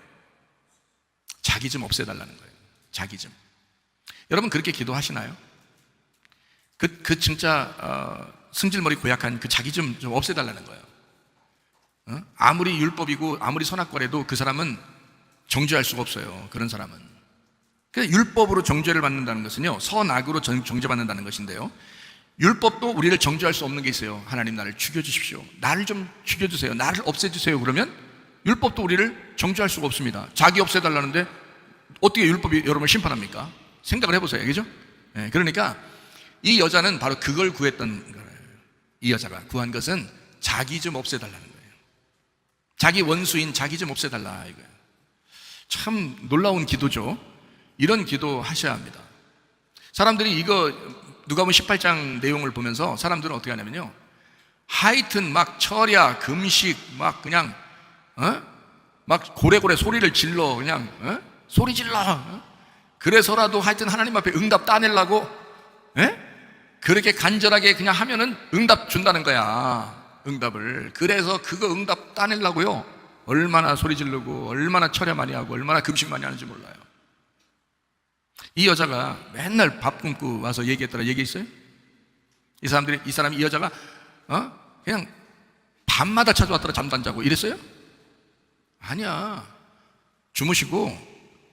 자기 좀 없애달라는 거예요. 자기 좀. 여러분 그렇게 기도하시나요? 그 진짜 승질머리 고약한 그 자기 좀 없애달라는 거예요. 아무리 율법이고 아무리 선악과래도 그 사람은 정죄할 수가 없어요. 그런 사람은. 그래서 율법으로 정죄를 받는다는 것은요, 선악으로 정죄받는다는 것인데요, 율법도 우리를 정죄할 수 없는 게 있어요. 하나님 나를 죽여주십시오. 나를 좀 죽여주세요. 나를 없애주세요. 그러면 율법도 우리를 정죄할 수가 없습니다. 자기 없애달라는데 어떻게 율법이 여러분을 심판합니까? 생각을 해보세요. 그죠? 그러니까 이 여자는 바로 그걸 구했던 거예요. 이 여자가 구한 것은 자기 좀 없애달라는 거예요. 자기 원수인 자기 좀 없애달라 이거예요. 참 놀라운 기도죠. 이런 기도 하셔야 합니다. 사람들이 이거 누가복음 18장 내용을 보면서 사람들은 어떻게 하냐면요, 하여튼 막 철야 금식 막 그냥 막 고래고래 소리를 질러, 그냥 소리 질러. 그래서라도 하여튼 하나님 앞에 응답 따내려고 그렇게 간절하게 그냥 하면은 응답 준다는 거야. 응답을. 그래서 그거 응답 따내려고요, 얼마나 소리 지르고 얼마나 철야 많이 하고 얼마나 금식 많이 하는지 몰라요. 이 여자가 맨날 밥 굶고 와서 얘기했더라 얘기했어요? 이 사람이 이 여자가 그냥 밤마다 찾아왔더라 잠도 안 자고 이랬어요? 아니야. 주무시고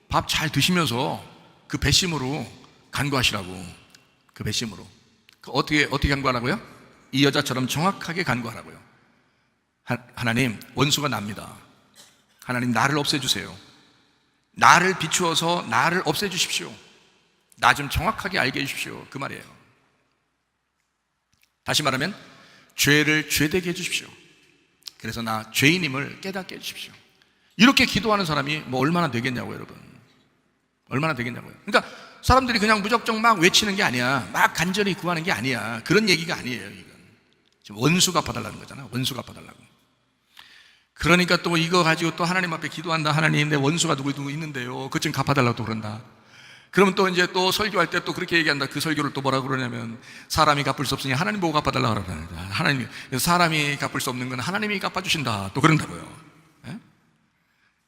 밥 잘 드시면서 그 배심으로 간구하시라고. 그 배심으로. 어떻게 간구하라고요? 이 여자처럼 정확하게 간구하라고요. 하나님, 원수가 납니다. 하나님, 나를 없애주세요. 나를 비추어서 나를 없애주십시오. 나 좀 정확하게 알게 해주십시오. 그 말이에요. 다시 말하면 죄를 죄되게 해주십시오. 그래서 나 죄인임을 깨닫게 해주십시오. 이렇게 기도하는 사람이 뭐 얼마나 되겠냐고요, 여러분. 얼마나 되겠냐고요. 그러니까 사람들이 그냥 무작정 막 외치는 게 아니야. 막 간절히 구하는 게 아니야. 그런 얘기가 아니에요, 이건. 지금 원수 갚아달라는 거잖아. 원수 갚아달라고. 그러니까 또 이거 가지고 또 하나님 앞에 기도한다. 하나님, 내 원수가 누구 있는데요. 그것 좀 갚아달라고 또 그런다. 그러면 또 이제 또 설교할 때 또 그렇게 얘기한다. 그 설교를 또 뭐라 그러냐면, 사람이 갚을 수 없으니 하나님 보고 갚아달라고 그러다. 하나님, 사람이 갚을 수 없는 건 하나님이 갚아주신다. 또 그런다고요. 예?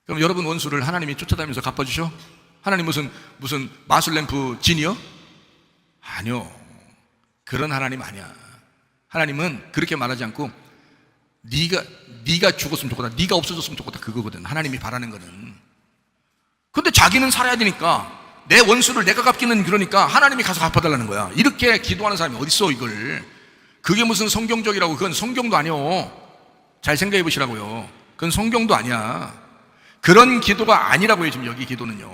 그럼 여러분 원수를 하나님이 쫓아다니면서 갚아주셔? 하나님 무슨 마술램프 진이요? 아니요. 그런 하나님 아니야. 하나님은 그렇게 말하지 않고 네가 죽었으면 좋겠다, 네가 없어졌으면 좋겠다, 그거거든. 하나님이 바라는 거는. 근데 자기는 살아야 되니까, 내 원수를 내가 갚기는 그러니까 하나님이 가서 갚아달라는 거야. 이렇게 기도하는 사람이 어딨어, 이걸. 그게 무슨 성경적이라고. 그건 성경도 아니요. 잘 생각해 보시라고요. 그건 성경도 아니야. 그런 기도가 아니라고요. 지금 여기 기도는요.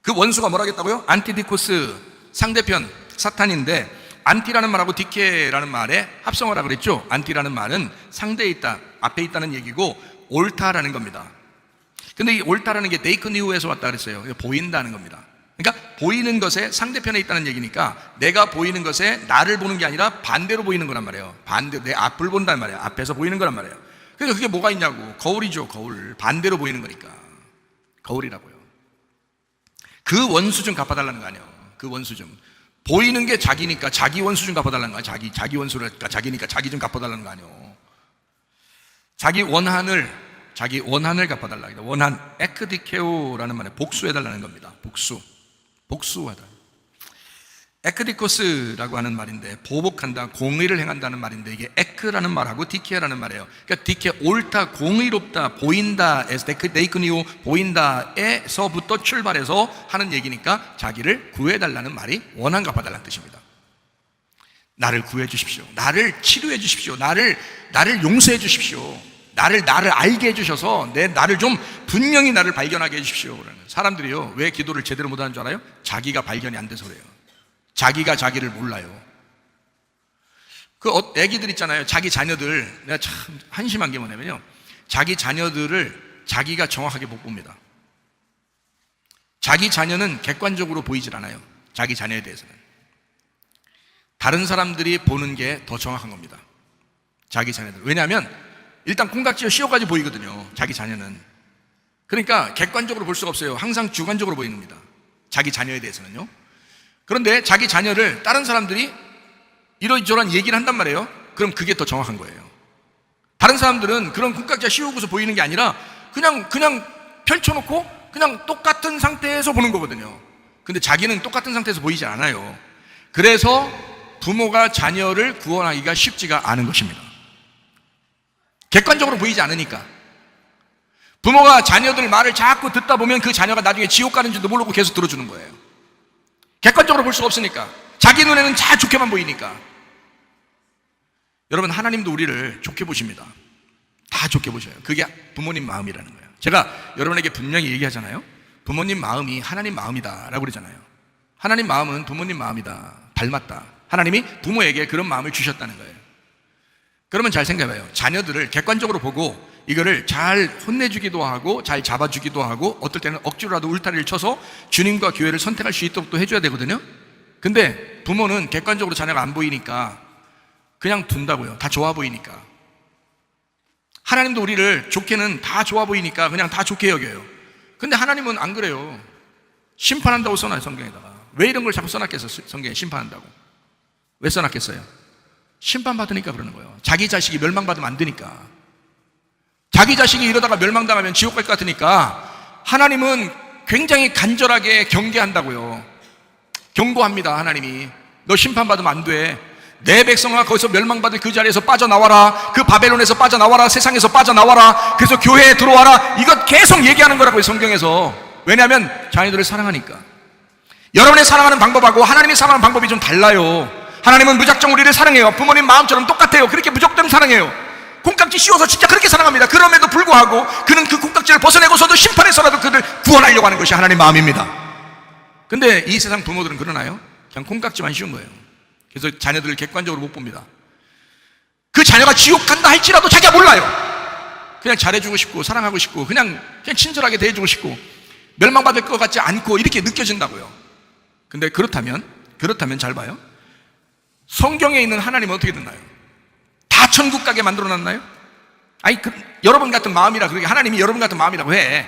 그 원수가 뭐라 했다고요? 안티디코스, 상대편 사탄인데, 안티라는 말하고 디케라는 말에 합성어라 그랬죠. 안티라는 말은 상대에 있다, 앞에 있다는 얘기고, 옳다라는 겁니다. 근데 이 옳다라는 게 데이크니우에서 왔다 그랬어요. 보인다는 겁니다. 그러니까 보이는 것에 상대편에 있다는 얘기니까, 내가 보이는 것에 나를 보는 게 아니라 반대로 보이는 거란 말이에요. 반대로 내 앞을 본단 말이에요. 앞에서 보이는 거란 말이에요. 그러니까 그게 뭐가 있냐고. 거울이죠, 거울. 반대로 보이는 거니까 거울이라고요. 그 원수 좀 갚아달라는 거 아니에요. 그 원수 좀. 보이는 게 자기니까 자기 원수 좀 갚아달라는 거야. 자기 원수니까 자기니까 자기 좀 갚아달라는 거 아니에요. 자기 원한을 갚아달라. 원한, 에크디케오라는 말에 복수해달라는 겁니다. 복수하다. 에크디코스라고 하는 말인데, 보복한다, 공의를 행한다는 말인데, 이게 에크라는 말하고 디케라는 말이에요. 그러니까 디케, 옳다, 공의롭다, 보인다, 데이크니오, 보인다에서부터 출발해서 하는 얘기니까 자기를 구해달라는 말이 원한 갚아달라는 뜻입니다. 나를 구해 주십시오. 나를 치료해 주십시오. 나를 용서해 주십시오. 나를 알게 해주셔서 나를 좀 분명히 나를 발견하게 해주십시오. 사람들이요, 왜 기도를 제대로 못하는 줄 알아요? 자기가 발견이 안 돼서 그래요. 자기가 자기를 몰라요. 그 애기들 있잖아요. 자기 자녀들, 내가 참 한심한 게 뭐냐면요, 자기 자녀들을 자기가 정확하게 못 봅니다. 자기 자녀는 객관적으로 보이질 않아요. 자기 자녀에 대해서는 다른 사람들이 보는 게 더 정확한 겁니다. 자기 자녀들. 왜냐하면 일단 콩깍지가 씌어가지고 보이거든요, 자기 자녀는. 그러니까 객관적으로 볼 수가 없어요. 항상 주관적으로 보이는 겁니다, 자기 자녀에 대해서는요. 그런데 자기 자녀를 다른 사람들이 이러저런 얘기를 한단 말이에요. 그럼 그게 더 정확한 거예요. 다른 사람들은 그런 콩깍지가 씌우고서 보이는 게 아니라 그냥 펼쳐놓고 그냥 똑같은 상태에서 보는 거거든요. 근데 자기는 똑같은 상태에서 보이지 않아요. 그래서 부모가 자녀를 구원하기가 쉽지가 않은 것입니다. 객관적으로 보이지 않으니까. 부모가 자녀들 말을 자꾸 듣다 보면 그 자녀가 나중에 지옥 가는 줄도 모르고 계속 들어주는 거예요. 객관적으로 볼 수가 없으니까. 자기 눈에는 다 좋게만 보이니까. 여러분, 하나님도 우리를 좋게 보십니다. 다 좋게 보셔요. 그게 부모님 마음이라는 거예요. 제가 여러분에게 분명히 얘기하잖아요. 부모님 마음이 하나님 마음이다 라고 그러잖아요. 하나님 마음은 부모님 마음이다, 닮았다. 하나님이 부모에게 그런 마음을 주셨다는 거예요. 그러면 잘 생각해봐요. 자녀들을 객관적으로 보고 이거를 잘 혼내주기도 하고 잘 잡아주기도 하고 어떨 때는 억지로라도 울타리를 쳐서 주님과 교회를 선택할 수 있도록 또 해줘야 되거든요. 근데 부모는 객관적으로 자녀가 안 보이니까 그냥 둔다고요. 다 좋아 보이니까. 하나님도 우리를 좋게는 다 좋아 보이니까 그냥 다 좋게 여겨요. 근데 하나님은 안 그래요. 심판한다고 써놔요, 성경에다가. 왜 이런 걸 자꾸 써놨겠어요, 성경에. 심판한다고 왜 써놨겠어요? 심판받으니까 그러는 거예요. 자기 자식이 멸망받으면 안 되니까. 자기 자식이 이러다가 멸망당하면 지옥 갈 것 같으니까 하나님은 굉장히 간절하게 경계한다고요. 경고합니다. 하나님이 너 심판받으면 안 돼. 내 백성아 거기서 멸망받을 그 자리에서 빠져나와라. 그 바벨론에서 빠져나와라. 세상에서 빠져나와라. 그래서 교회에 들어와라. 이것 계속 얘기하는 거라고요, 성경에서. 왜냐하면 자녀들을 사랑하니까. 여러분의 사랑하는 방법하고 하나님이 사랑하는 방법이 좀 달라요. 하나님은 무작정 우리를 사랑해요. 부모님 마음처럼 똑같아요. 그렇게 무조건 사랑해요. 콩깍지 씌워서 진짜 그렇게 사랑합니다. 그럼에도 불구하고 그는 그 콩깍지를 벗어내고서도 심판해서라도 그를 구원하려고 하는 것이 하나님 마음입니다. 근데 이 세상 부모들은 그러나요? 그냥 콩깍지만 씌운 거예요. 그래서 자녀들을 객관적으로 못 봅니다. 그 자녀가 지옥 간다 할지라도 자기가 몰라요. 그냥 잘해주고 싶고 사랑하고 싶고 그냥 친절하게 대해주고 싶고 멸망받을 것 같지 않고 이렇게 느껴진다고요. 근데 그렇다면 잘 봐요. 성경에 있는 하나님은 어떻게 됐나요? 다 천국 가게 만들어놨나요? 아니 여러분 같은 마음이라 그러게 하나님이 여러분 같은 마음이라고 해.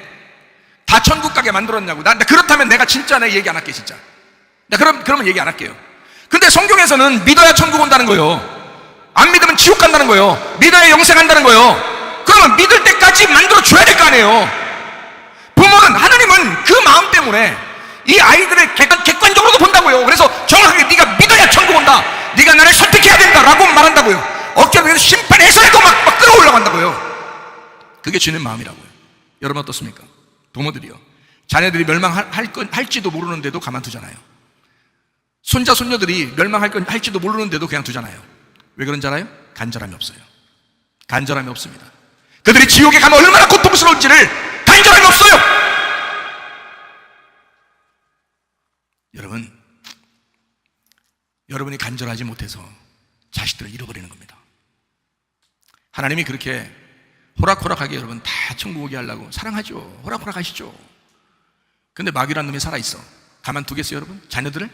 다 천국 가게 만들었냐고. 나 그렇다면 내가 진짜 내 얘기 안 할게 진짜. 그러면 얘기 안 할게요. 근데 성경에서는 믿어야 천국 온다는 거예요. 안 믿으면 지옥 간다는 거예요. 믿어야 영생한다는 거예요. 그러면 믿을 때까지 만들어줘야 될 거 아니에요. 부모는 하나님은 그 마음 때문에 이 아이들을 객관적으로도 본다고요. 그래서 정확하게 네가 믿어야 천국 온다, 네가 나를 선택해야 된다라고 말한다고요. 억지로 심판해서라도 막 끌어올라간다고요. 그게 주님 마음이라고요. 여러분 어떻습니까? 부모들이요, 자녀들이 멸망할지도 모르는데도 가만두잖아요. 손자 손녀들이 멸망할지도 모르는데도 그냥 두잖아요. 왜 그런지 알아요? 간절함이 없어요. 간절함이 없습니다. 그들이 지옥에 가면 얼마나 고통스러운지를 간절함이 없어요. 여러분이 간절하지 못해서 자식들을 잃어버리는 겁니다. 하나님이 그렇게 호락호락하게 여러분 다 천국 오게 하려고 사랑하죠. 호락호락하시죠. 근데 마귀라는 놈이 살아있어. 가만두겠어요 여러분? 자녀들을?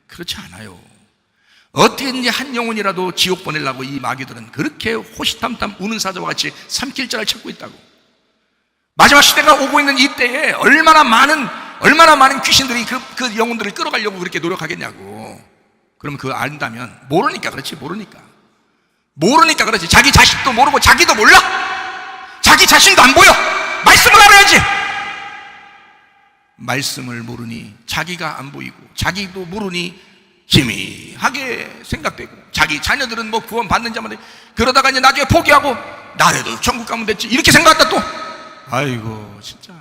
그렇지 않아요. 어떻게든지 한 영혼이라도 지옥 보내려고 이 마귀들은 그렇게 호시탐탐 우는 사자와 같이 삼킬자를 찾고 있다고. 마지막 시대가 오고 있는 이 때에 얼마나 많은 귀신들이 그 영혼들을 끌어가려고 그렇게 노력하겠냐고. 그러면 그거 안다면 모르니까 그렇지. 모르니까 그렇지. 자기 자식도 모르고 자기도 몰라. 자기 자신도 안 보여. 말씀을 알아야지. 말씀을 모르니 자기가 안 보이고 자기도 모르니 희미하게 생각되고 자기 자녀들은 뭐 구원 받는 자만 그러다가 이제 나중에 포기하고 나라도 천국 가면 됐지 이렇게 생각한다 또. 아이고 진짜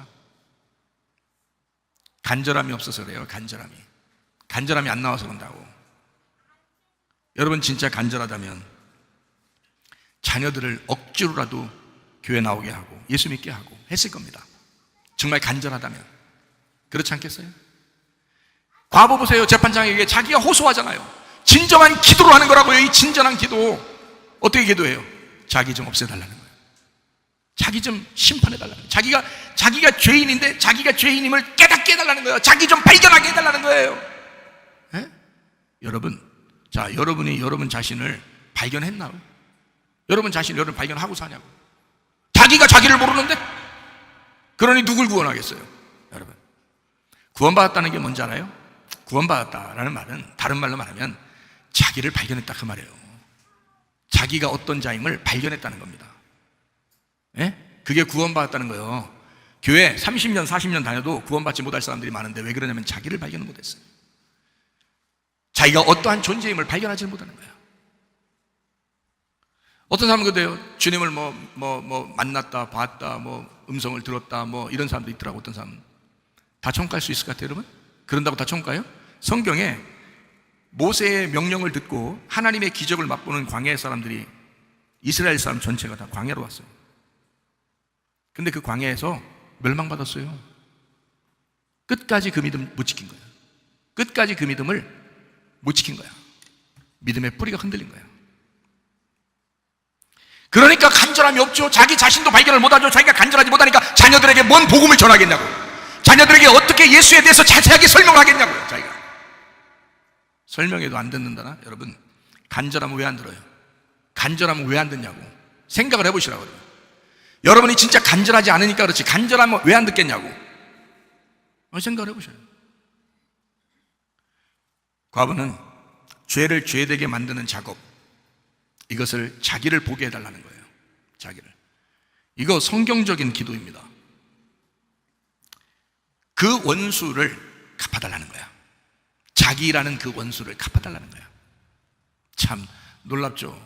간절함이 없어서 그래요. 간절함이 안 나와서 그런다고. 여러분 진짜 간절하다면 자녀들을 억지로라도 교회 나오게 하고 예수 믿게 하고 했을 겁니다. 정말 간절하다면. 그렇지 않겠어요? 과부 보세요. 재판장에게 자기가 호소하잖아요. 진정한 기도로 하는 거라고요. 이 진정한 기도. 어떻게 기도해요? 자기 좀 없애달라는 거예요. 자기 좀 심판해달라는 거예요. 자기가 죄인인데 자기가 죄인임을 깨닫게 해달라는 거예요. 자기 좀 발견하게 해달라는 거예요. 에? 여러분이 여러분 자신을 발견했나요? 여러분 자신을 여러분 발견하고 사냐고. 자기가 자기를 모르는데? 그러니 누굴 구원하겠어요? 여러분, 구원받았다는 게 뭔지 알아요? 구원받았다라는 말은 다른 말로 말하면 자기를 발견했다 그 말이에요. 자기가 어떤 자임을 발견했다는 겁니다. 예? 그게 구원받았다는 거예요. 교회 30년 40년 다녀도 구원받지 못할 사람들이 많은데 왜 그러냐면 자기를 발견을 못했어요. 자기가 어떠한 존재임을 발견하지 못하는 거예요. 어떤 사람은 그래요. 주님을 만났다 봤다 음성을 들었다 이런 사람도 있더라고. 어떤 사람은 다 천국 갈 수 있을 것 같아요 여러분? 그런다고 다 천국 가요? 성경에 모세의 명령을 듣고 하나님의 기적을 맛보는 광야의 사람들이 이스라엘 사람 전체가 다 광야로 왔어요. 근데 그 광야에서 멸망받았어요. 끝까지 그 믿음 못 지킨 거예요. 끝까지 그 믿음을 못 지킨 거야. 믿음의 뿌리가 흔들린 거야. 그러니까 간절함이 없죠. 자기 자신도 발견을 못하죠. 자기가 간절하지 못하니까 자녀들에게 뭔 복음을 전하겠냐고. 자녀들에게 어떻게 예수에 대해서 자세하게 설명하겠냐고요. 자기가 설명해도 안 듣는다나? 여러분, 간절하면 왜 안 들어요? 간절하면 왜 안 듣냐고 생각을 해보시라고요. 여러분이 진짜 간절하지 않으니까 그렇지 간절하면 왜 안 듣겠냐고 생각을 해보셔요. 과부는 죄를 죄되게 만드는 작업, 이것을 자기를 보게 해달라는 거예요. 자기를. 이거 성경적인 기도입니다. 그 원수를 갚아달라는 거야. 자기라는 그 원수를 갚아달라는 거야. 참 놀랍죠.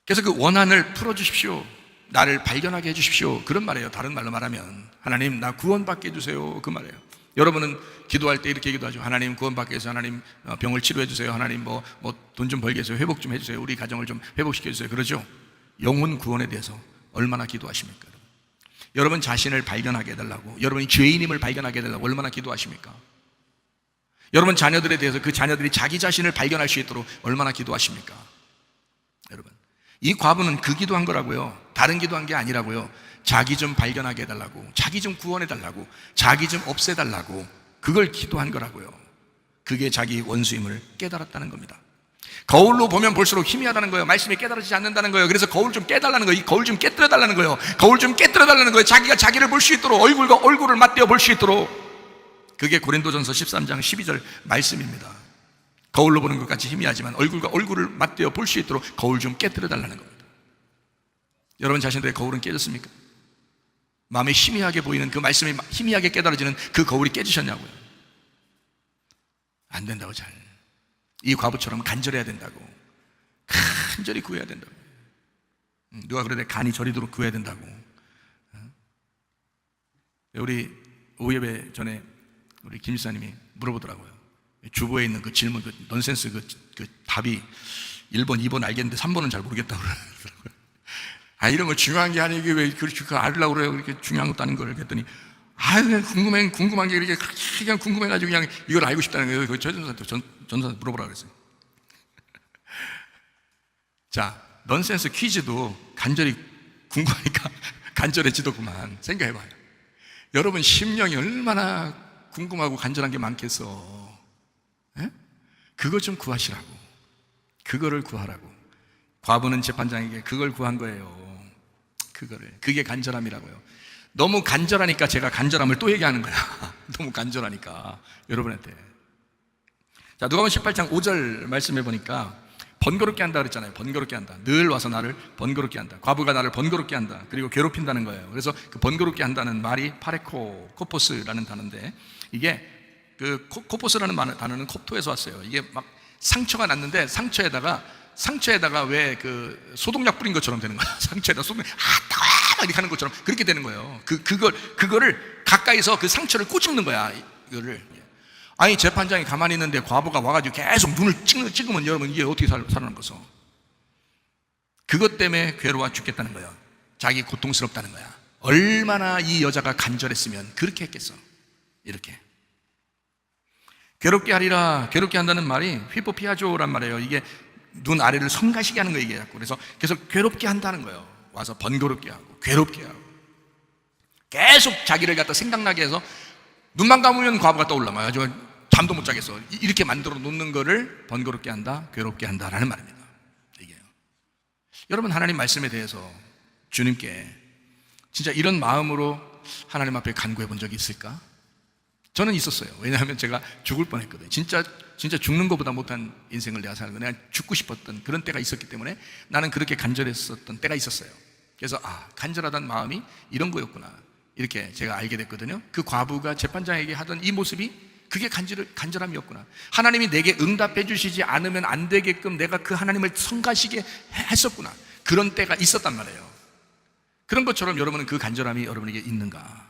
그래서 그 원한을 풀어주십시오. 나를 발견하게 해주십시오. 그런 말이에요. 다른 말로 말하면 하나님 나 구원받게 해주세요. 그 말이에요. 여러분은 기도할 때 이렇게 기도하죠. 하나님 구원받게 해서 하나님 병을 치료해 주세요. 하나님 돈 좀 벌게 해서 회복 좀 해주세요. 우리 가정을 좀 회복시켜 주세요. 그러죠. 영혼 구원에 대해서 얼마나 기도하십니까? 여러분 자신을 발견하게 해달라고, 여러분이 죄인임을 발견하게 해달라고 얼마나 기도하십니까? 여러분 자녀들에 대해서 그 자녀들이 자기 자신을 발견할 수 있도록 얼마나 기도하십니까? 여러분, 이 과부는 그 기도한 거라고요. 다른 기도한 게 아니라고요. 자기 좀 발견하게 해달라고, 자기 좀 구원해달라고, 자기 좀 없애달라고, 그걸 기도한 거라고요. 그게 자기 원수임을 깨달았다는 겁니다. 거울로 보면 볼수록 희미하다는 거예요. 말씀이 깨달아지지 않는다는 거예요. 그래서 거울 좀 깨달라는 거예요. 이 거울 좀 깨뜨려달라는 거예요. 거울 좀 깨뜨려달라는 거예요. 자기가 자기를 볼 수 있도록, 얼굴과 얼굴을 맞대어 볼 수 있도록. 그게 고린도전서 13장 12절 말씀입니다. 거울로 보는 것 같이 희미하지만 얼굴과 얼굴을 맞대어 볼 수 있도록 거울 좀 깨뜨려달라는 겁니다. 여러분 자신들의 거울은 깨졌습니까? 마음에 희미하게 보이는 그 말씀이 희미하게 깨달아지는 그 거울이 깨지셨냐고요? 안 된다고. 잘 이 과부처럼 간절해야 된다고. 간절히 구해야 된다고. 누가 그러대? 간이 저리도록 구해야 된다고. 우리 오후 예배 전에 우리 김 집사님이 물어보더라고요. 주보에 있는 그 질문, 그 넌센스 그 답이 1번, 2번 알겠는데 3번은 잘 모르겠다고 그러더라고요. 아, 이런 거 중요한 게 아니고 왜 그렇게 알으려고 그래요? 그렇게 중요한 것도 아닌 걸. 그랬더니, 그냥 궁금한 게 이렇게 그냥 궁금해가지고 그냥 이걸 알고 싶다는 거예요. 그 전도사한테 물어보라 그랬어요. 자, 넌센스 퀴즈도 간절히 궁금하니까 간절해지더구만. 생각해봐요. 여러분 심령이 얼마나 궁금하고 간절한 게 많겠어. 에? 그거 좀 구하시라고. 그거를 구하라고. 과부는 재판장에게 그걸 구한 거예요. 그게 간절함이라고요. 너무 간절하니까 제가 간절함을 또 얘기하는 거야. 너무 간절하니까 여러분한테. 자, 누가복음 18장 5절 말씀해 보니까 번거롭게 한다 그랬잖아요. 번거롭게 한다. 늘 와서 나를 번거롭게 한다. 과부가 나를 번거롭게 한다. 그리고 괴롭힌다는 거예요. 그래서 그 번거롭게 한다는 말이 코포스라는 단어인데, 이게 그 코포스라는 단어는 콥토에서 왔어요. 이게 막 상처가 났는데 상처에다가 왜 그 소독약 뿌린 것처럼 되는 거야. 상처에다 소독약, 따워! 이렇게 하는 것처럼 그렇게 되는 거예요. 그거를 가까이서 그 상처를 꼬집는 거야. 이거를. 아니, 재판장이 가만히 있는데 과부가 와가지고 계속 눈을 찍으면 여러분 이게 어떻게 살아난 거죠? 그것 때문에 괴로워 죽겠다는 거예요. 자기 고통스럽다는 거야. 얼마나 이 여자가 간절했으면 그렇게 했겠어. 이렇게. 괴롭게 하리라. 괴롭게 한다는 말이 휘포피아조란 말이에요. 이게 눈 아래를 성가시게 하는 거 얘기해요. 그래서 계속 괴롭게 한다는 거예요. 와서 번거롭게 하고 괴롭게 하고 계속 자기를 갖다 생각나게 해서 눈만 감으면 과부가 떠올라. 아주 잠도 못 자겠어. 이렇게 만들어 놓는 거를 번거롭게 한다, 괴롭게 한다라는 말입니다. 이게요. 여러분, 하나님 말씀에 대해서 주님께 진짜 이런 마음으로 하나님 앞에 간구해 본 적이 있을까? 저는 있었어요. 왜냐하면 제가 죽을 뻔했거든요. 진짜 죽는 것보다 못한 인생을 내가 살고 내가 죽고 싶었던 그런 때가 있었기 때문에 나는 그렇게 간절했었던 때가 있었어요. 그래서 간절하다는 마음이 이런 거였구나, 이렇게 제가 알게 됐거든요. 그 과부가 재판장에게 하던 이 모습이 그게 간절함이었구나. 하나님이 내게 응답해 주시지 않으면 안 되게끔 내가 그 하나님을 성가시게 했었구나. 그런 때가 있었단 말이에요. 그런 것처럼 여러분은 그 간절함이 여러분에게 있는가?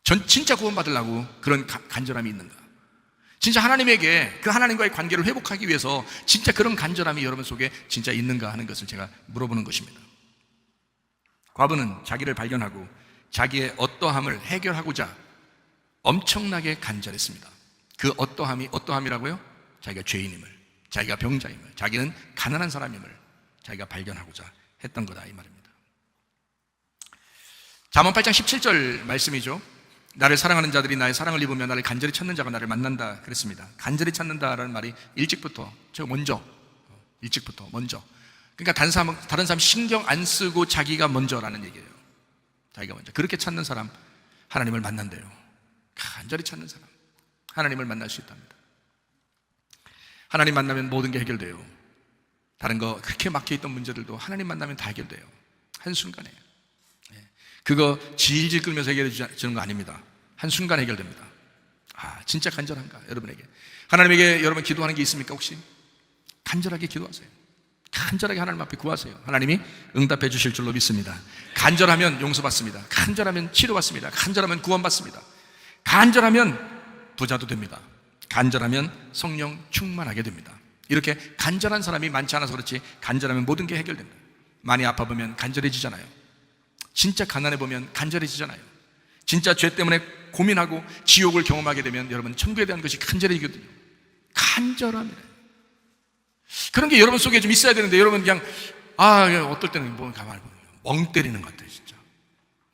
전 진짜 구원받으려고 그런 간절함이 있는가? 진짜 하나님에게, 그 하나님과의 관계를 회복하기 위해서 진짜 그런 간절함이 여러분 속에 진짜 있는가 하는 것을 제가 물어보는 것입니다. 과부는 자기를 발견하고 자기의 어떠함을 해결하고자 엄청나게 간절했습니다. 그 어떠함이라고요? 자기가 죄인임을, 자기가 병자임을, 자기는 가난한 사람임을 자기가 발견하고자 했던 거다, 이 말입니다. 잠언 8장 17절 말씀이죠. 나를 사랑하는 자들이 나의 사랑을 입으며 나를 간절히 찾는 자가 나를 만난다 그랬습니다. 간절히 찾는다라는 말이 일찍부터 먼저. 그러니까 다른 사람 신경 안 쓰고 자기가 먼저라는 얘기예요. 자기가 먼저. 그렇게 찾는 사람 하나님을 만난대요. 간절히 찾는 사람 하나님을 만날 수 있답니다. 하나님 만나면 모든 게 해결돼요. 다른 거 그렇게 막혀있던 문제들도 하나님 만나면 다 해결돼요. 한순간에. 그거 질질 끌면서 해결해 주는 거 아닙니다. 한순간 해결됩니다. 진짜 간절한가 여러분에게? 하나님에게 여러분 기도하는 게 있습니까? 혹시? 간절하게 기도하세요. 간절하게 하나님 앞에 구하세요. 하나님이 응답해 주실 줄로 믿습니다. 간절하면 용서받습니다. 간절하면 치료받습니다. 간절하면 구원받습니다. 간절하면 부자도 됩니다. 간절하면 성령 충만하게 됩니다. 이렇게 간절한 사람이 많지 않아서 그렇지, 간절하면 모든 게 해결됩니다. 많이 아파보면 간절해지잖아요. 진짜 가난해보면 간절해지잖아요. 진짜 죄 때문에 고민하고 지옥을 경험하게 되면 여러분 천국에 대한 것이 간절해지거든요. 간절함이래. 그런 게 여러분 속에 좀 있어야 되는데 여러분 그냥 어떨 때는 뭐 가만히 보면 멍 때리는 것 같아요. 진짜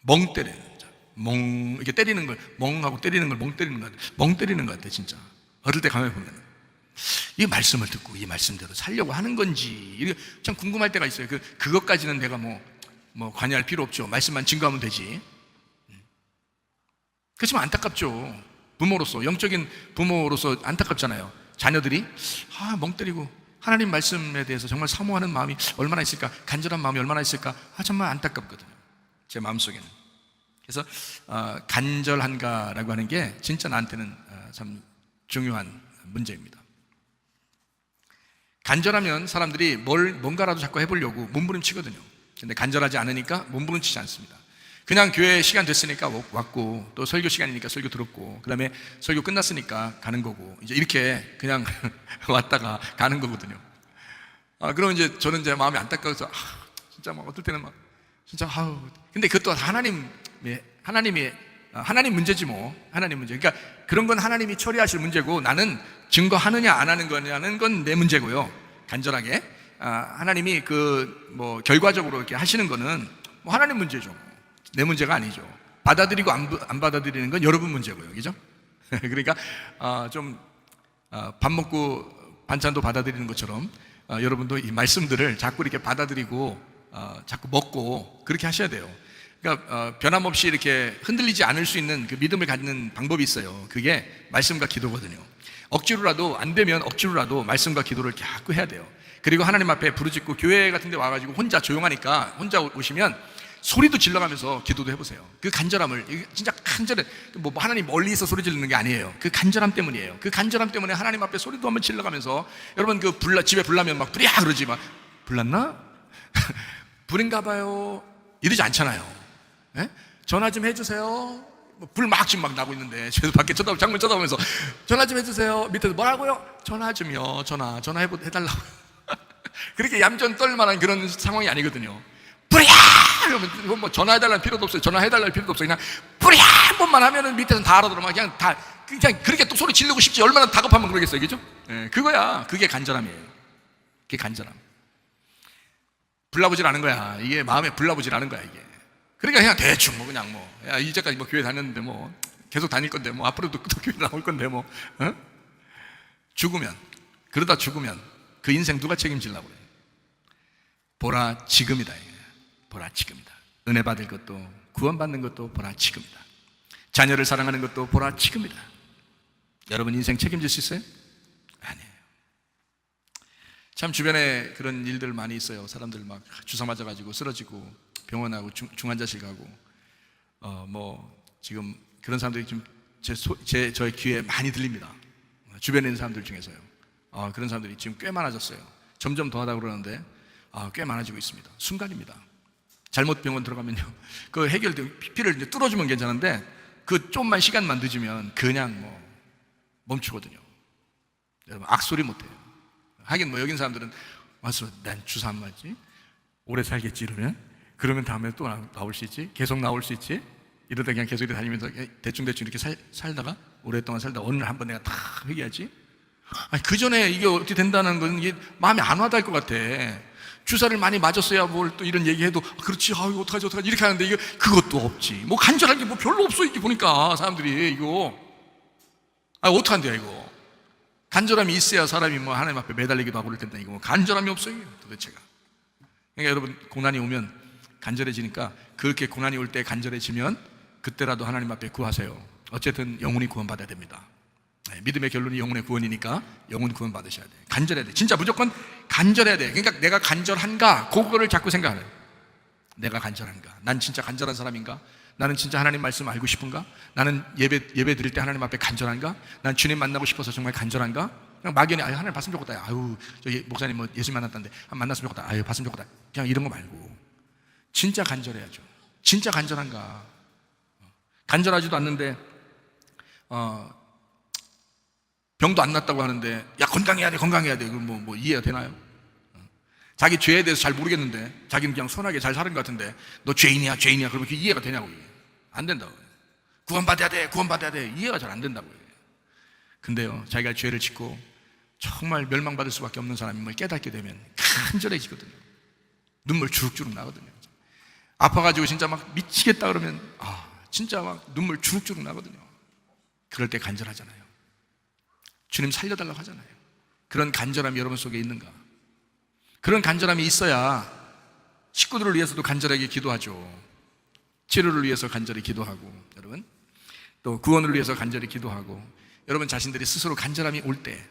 멍 때리는 진짜. 멍 이렇게 때리는 걸 멍하고 때리는 걸 멍 때리는 것 같아. 멍 때리는 것 같아 진짜. 어떨 때 가만히 보면 이 말씀을 듣고 이 말씀대로 살려고 하는 건지 이게 참 궁금할 때가 있어요. 그것까지는 내가 뭐 관여할 필요 없죠. 말씀만 증거하면 되지. 그렇지만 안타깝죠. 부모로서, 영적인 부모로서 안타깝잖아요. 자녀들이 멍 때리고 하나님 말씀에 대해서 정말 사모하는 마음이 얼마나 있을까, 간절한 마음이 얼마나 있을까, 정말 안타깝거든요, 제 마음속에는. 그래서 간절한가라고 하는 게 진짜 나한테는 참 중요한 문제입니다. 간절하면 사람들이 뭔가라도 자꾸 해보려고 몸부림치거든요. 근데 간절하지 않으니까 몸부림치지 않습니다. 그냥 교회 시간 됐으니까 왔고, 또 설교 시간이니까 설교 들었고, 그 다음에 설교 끝났으니까 가는 거고, 이제 이렇게 그냥 왔다가 가는 거거든요. 그럼 이제 저는 이제 마음이 안타까워서 진짜 막 어떨 때는 막 진짜 근데 그것도 하나님 문제지 뭐. 하나님 문제. 그러니까 그런 건 하나님이 처리하실 문제고, 나는 증거하느냐 안 하는 거냐는 건 내 문제고요. 간절하게 하나님이 결과적으로 이렇게 하시는 거는 뭐 하나님 문제죠. 내 문제가 아니죠. 받아들이고 안 받아들이는 건 여러분 문제고요. 그죠? 그러니까 밥 먹고 반찬도 받아들이는 것처럼 여러분도 이 말씀들을 자꾸 이렇게 받아들이고 자꾸 먹고 그렇게 하셔야 돼요. 그러니까 변함없이 이렇게 흔들리지 않을 수 있는 그 믿음을 갖는 방법이 있어요. 그게 말씀과 기도거든요. 억지로라도 안 되면 억지로라도 말씀과 기도를 자꾸 해야 돼요. 그리고 하나님 앞에 부르짖고, 교회 같은 데 와가지고 혼자 조용하니까 혼자 오시면 소리도 질러가면서 기도도 해보세요. 그 간절함을, 진짜 간절해. 하나님 멀리서 소리 지르는 게 아니에요. 그 간절함 때문이에요. 그 간절함 때문에 하나님 앞에 소리도 한번 질러가면서, 여러분 집에 불나면 막 불이야 그러지, 막 불났나? 불인가 봐요 이러지 않잖아요. 예? 전화 좀 해주세요. 불 막 지금 막 나고 있는데 집에서 밖에 창문 쳐다보면서 전화 좀 해주세요. 밑에서 뭐라고요? 전화 좀요. 해달라고. 그렇게 얌전 떨만한 그런 상황이 아니거든요. 뿌리야! 그러면 뭐 전화해달라는 필요도 없어요. 전화해달라는 필요도 없어요. 그냥 뿌리야! 한 번만 하면은 밑에서는 다 알아들어. 그냥 그렇게 또 소리 지르고 싶지. 얼마나 다급하면 그러겠어요. 그죠? 예, 그거야. 그게 간절함이에요. 그게 간절함. 불나보질 않은 거야. 이게 마음에 불나보질 않은 거야, 이게. 그러니까 그냥 대충 이제까지 교회 다녔는데 계속 다닐 건데 앞으로도 또 교회 나올 건데 그러다 죽으면 그 인생 누가 책임지려고 그래요? 보라 지금이다. 보라 지금이다. 은혜 받을 것도 구원받는 것도 보라 지금이다. 자녀를 사랑하는 것도 보라 지금이다. 여러분 인생 책임질 수 있어요? 아니에요. 참 주변에 그런 일들 많이 있어요. 사람들 막 주사 맞아가지고 쓰러지고 병원하고 중환자실 가고 지금 그런 사람들이 좀 저의 귀에 많이 들립니다. 주변에 있는 사람들 중에서요. 그런 사람들이 지금 꽤 많아졌어요. 점점 더 하다 그러는데 꽤 많아지고 있습니다. 순간입니다. 잘못 병원 들어가면요, 그 해결되고 피를 이제 뚫어주면 괜찮은데 그 좀만 시간만 늦으면 그냥 멈추거든요. 여러분 악소리 못해요. 하긴 여기 있는 사람들은 와서 난 주사 안 맞지? 오래 살겠지 그러면 다음에 또 나올 수 있지? 계속 나올 수 있지? 이러다 그냥 계속 이렇게 다니면서 대충 이렇게 살다가 오랫동안 살다가 어느 날 한번 내가 다 회개하지? 그 전에 이게 어떻게 된다는 건 이게 마음이 안 와닿을 것 같아. 주사를 많이 맞았어야 뭘 또 이런 얘기해도 그렇지, 이거 어떡하지 이렇게 하는데 이거 그것도 없지. 간절한 게 별로 없어. 이게 보니까 사람들이 이거 어떡한대요 이거. 간절함이 있어야 사람이 하나님 앞에 매달리기도 하고 그럴 텐데 이거 간절함이 없어요 도대체가. 그러니까 여러분 고난이 오면 간절해지니까, 그렇게 고난이 올 때 간절해지면 그때라도 하나님 앞에 구하세요. 어쨌든 영혼이 구원받아야 됩니다. 믿음의 결론이 영혼의 구원이니까 영혼 구원 받으셔야 돼요. 간절해야 돼. 진짜 무조건 간절해야 돼. 그러니까 내가 간절한가, 그거를 자꾸 생각해요. 내가 간절한가? 난 진짜 간절한 사람인가? 나는 진짜 하나님 말씀 알고 싶은가? 나는 예배 드릴 때 하나님 앞에 간절한가? 난 주님 만나고 싶어서 정말 간절한가? 그냥 막연히 하나님 봤으면 좋겠다. 저 목사님 예수 만났다는데 만났으면 좋겠다. 봤으면 좋겠다. 그냥 이런 거 말고 진짜 간절해야죠. 진짜 간절한가? 간절하지도 않는데 병도 안 났다고 하는데 건강해야 돼. 그럼 이해가 되나요? 자기 죄에 대해서 잘 모르겠는데 자기는 그냥 선하게 잘 사는 것 같은데 너 죄인이야 그러면 그게 이해가 되냐고. 안 된다고요. 구원받아야 돼 이해가 잘 안 된다고요. 근데요, 자기가 죄를 짓고 정말 멸망받을 수밖에 없는 사람임을 깨닫게 되면 간절해지거든요. 눈물 주룩주룩 나거든요. 아파가지고 진짜 막 미치겠다 그러면 진짜 막 눈물 주룩주룩 나거든요. 그럴 때 간절하잖아요. 주님 살려달라고 하잖아요. 그런 간절함이 여러분 속에 있는가? 그런 간절함이 있어야 식구들을 위해서도 간절하게 기도하죠. 치료를 위해서 간절히 기도하고, 여러분 또 구원을 위해서 간절히 기도하고, 여러분 자신들이 스스로 간절함이 올 때,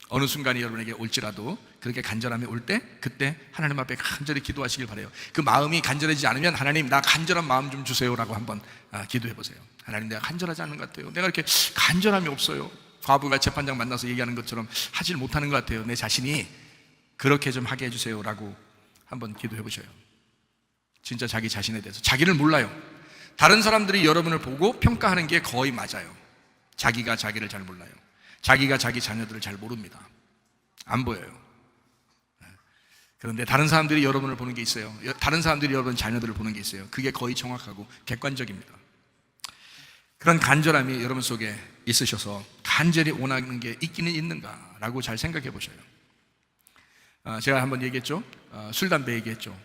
어느 순간이 여러분에게 올지라도 그렇게 간절함이 올 때, 그때 하나님 앞에 간절히 기도하시길 바라요. 그 마음이 간절해지지 않으면 하나님 나 간절한 마음 좀 주세요라고 한번 기도해 보세요. 하나님 내가 간절하지 않는 것 같아요. 내가 이렇게 간절함이 없어요. 과부가 재판장 만나서 얘기하는 것처럼 하질 못하는 것 같아요. 내 자신이 그렇게 좀 하게 해주세요라고 한번 기도해 보셔요. 진짜 자기 자신에 대해서 자기를 몰라요. 다른 사람들이 여러분을 보고 평가하는 게 거의 맞아요. 자기가 자기를 잘 몰라요. 자기가 자기 자녀들을 잘 모릅니다. 안 보여요. 그런데 다른 사람들이 여러분을 보는 게 있어요. 다른 사람들이 여러분 자녀들을 보는 게 있어요. 그게 거의 정확하고 객관적입니다. 그런 간절함이 여러분 속에 있으셔서 간절히 원하는 게 있기는 있는가라고 잘 생각해 보셔요. 제가 한번 얘기했죠. 술, 담배 얘기했죠.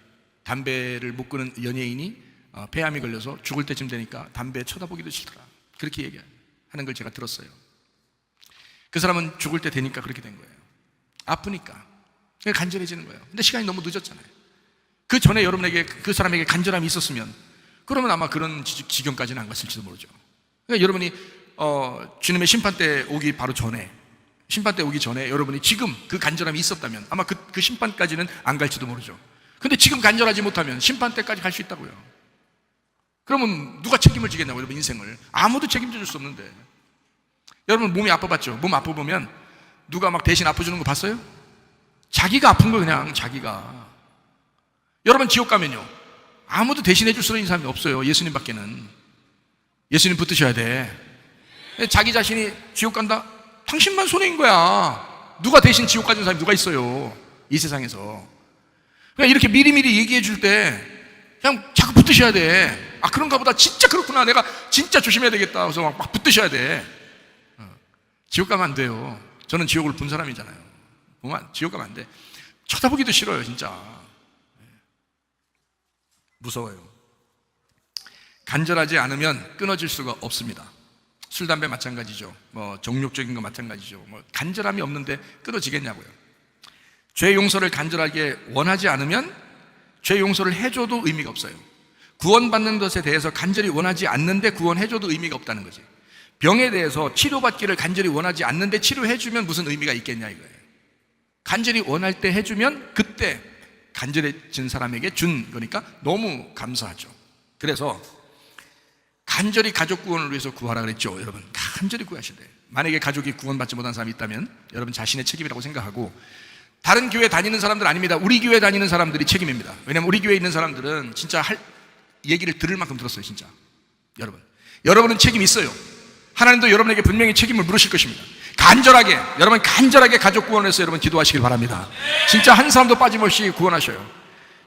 담배를 못 끊은 연예인이 폐암이 걸려서 죽을 때쯤 되니까 담배 쳐다보기도 싫더라, 그렇게 얘기하는 걸 제가 들었어요. 그 사람은 죽을 때 되니까 그렇게 된 거예요. 아프니까 간절해지는 거예요. 근데 시간이 너무 늦었잖아요. 그 전에 여러분에게, 그 사람에게 간절함이 있었으면 그러면 아마 그런 지경까지는 안 갔을지도 모르죠. 그러니까 여러분이 주님의 심판대 오기 바로 전에, 심판대 오기 전에 여러분이 지금 그 간절함이 있었다면 아마 그 심판까지는 안 갈지도 모르죠. 근데 지금 간절하지 못하면 심판대까지 갈 수 있다고요. 그러면 누가 책임을 지겠냐고, 여러분 인생을. 아무도 책임져 줄 수 없는데. 여러분 몸이 아파봤죠? 몸 아파보면 누가 막 대신 아파주는 거 봤어요? 자기가 아픈 거, 그냥 자기가. 여러분 지옥 가면요, 아무도 대신해 줄 수 있는 사람이 없어요. 예수님밖에는. 예수님 붙드셔야 돼. 자기 자신이 지옥 간다? 당신만 손해인 거야. 누가 대신 지옥 가는 사람이 누가 있어요, 이 세상에서. 그냥 이렇게 미리미리 얘기해 줄 때 그냥 자꾸 붙드셔야 돼. 그런가 보다, 진짜 그렇구나, 내가 진짜 조심해야 되겠다. 그래서 막 붙드셔야 돼. 지옥 가면 안 돼요. 저는 지옥을 본 사람이잖아요. 보면 지옥 가면 안 돼. 쳐다보기도 싫어요, 진짜. 무서워요. 간절하지 않으면 끊어질 수가 없습니다. 술, 담배 마찬가지죠. 정욕적인 거 마찬가지죠. 간절함이 없는데 끊어지겠냐고요. 죄 용서를 간절하게 원하지 않으면 죄 용서를 해줘도 의미가 없어요. 구원받는 것에 대해서 간절히 원하지 않는데 구원해줘도 의미가 없다는 거지. 병에 대해서 치료받기를 간절히 원하지 않는데 치료해주면 무슨 의미가 있겠냐 이거예요. 간절히 원할 때 해주면 그때 간절해진 사람에게 준 거니까 너무 감사하죠. 그래서 간절히 가족 구원을 위해서 구하라 그랬죠. 여러분 간절히 구하셔야 돼요. 만약에 가족이 구원받지 못한 사람이 있다면 여러분 자신의 책임이라고 생각하고, 다른 교회 다니는 사람들 아닙니다. 우리 교회 다니는 사람들이 책임입니다. 왜냐하면 우리 교회에 있는 사람들은 진짜 얘기를 들을 만큼 들었어요. 진짜 여러분은 책임이 있어요. 하나님도 여러분에게 분명히 책임을 물으실 것입니다. 간절하게, 여러분 간절하게 가족 구원해서 여러분 기도하시길 바랍니다. 진짜 한 사람도 빠짐없이 구원하셔요.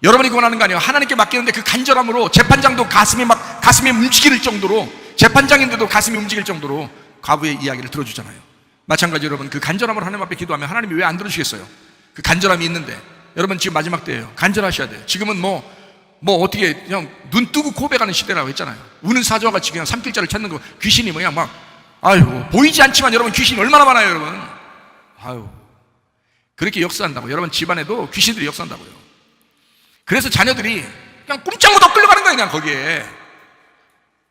여러분이 구원하는 거 아니에요. 하나님께 맡기는데 그 간절함으로 재판장도 가슴이 움직일 정도로, 재판장인데도 가슴이 움직일 정도로 과부의 이야기를 들어주잖아요. 마찬가지로 여러분 그 간절함으로 하나님 앞에 기도하면 하나님이 왜 안 들으시겠어요? 그 간절함이 있는데. 여러분 지금 마지막 때예요. 간절하셔야 돼요. 지금은 어떻게 그냥 눈 뜨고 고백하는 시대라고 했잖아요. 우는 사자와 같이 그냥 산길자를 찾는 거, 귀신이 그냥 막 보이지 않지만 여러분 귀신이 얼마나 많아요, 여러분. 그렇게 역사한다고. 여러분 집안에도 귀신들이 역사한다고요. 그래서 자녀들이 그냥 꼼짝 못하고 끌려가는 거예요. 그냥 거기에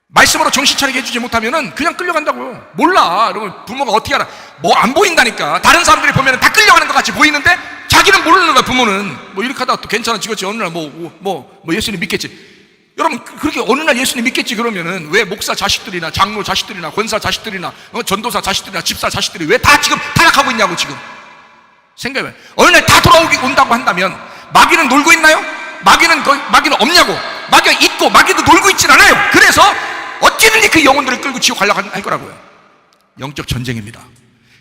말씀으로 정신 차리게 해주지 못하면은 그냥 끌려간다고요. 몰라. 여러분 부모가 어떻게 알아? 안 보인다니까. 다른 사람들이 보면은 다 끌려가는 것 같이 보이는데 자기는 모르는 거야. 부모는 이렇게 하다가 또 괜찮아지겠지. 어느 날 예수님 믿겠지. 여러분 그렇게 어느 날 예수님 믿겠지 그러면은 왜 목사 자식들이나 장로 자식들이나 권사 자식들이나 전도사 자식들이나 집사 자식들이 왜 다 지금 타락하고 있냐고. 지금 생각해봐요. 어느 날 다 돌아온다고 한다면 마귀는 놀고 있나요? 마귀는 없냐고. 마귀가 있고 마귀도 놀고 있진 않아요. 그래서 어찌든지 그 영혼들을 끌고 지옥 가려고 할 거라고요. 영적 전쟁입니다.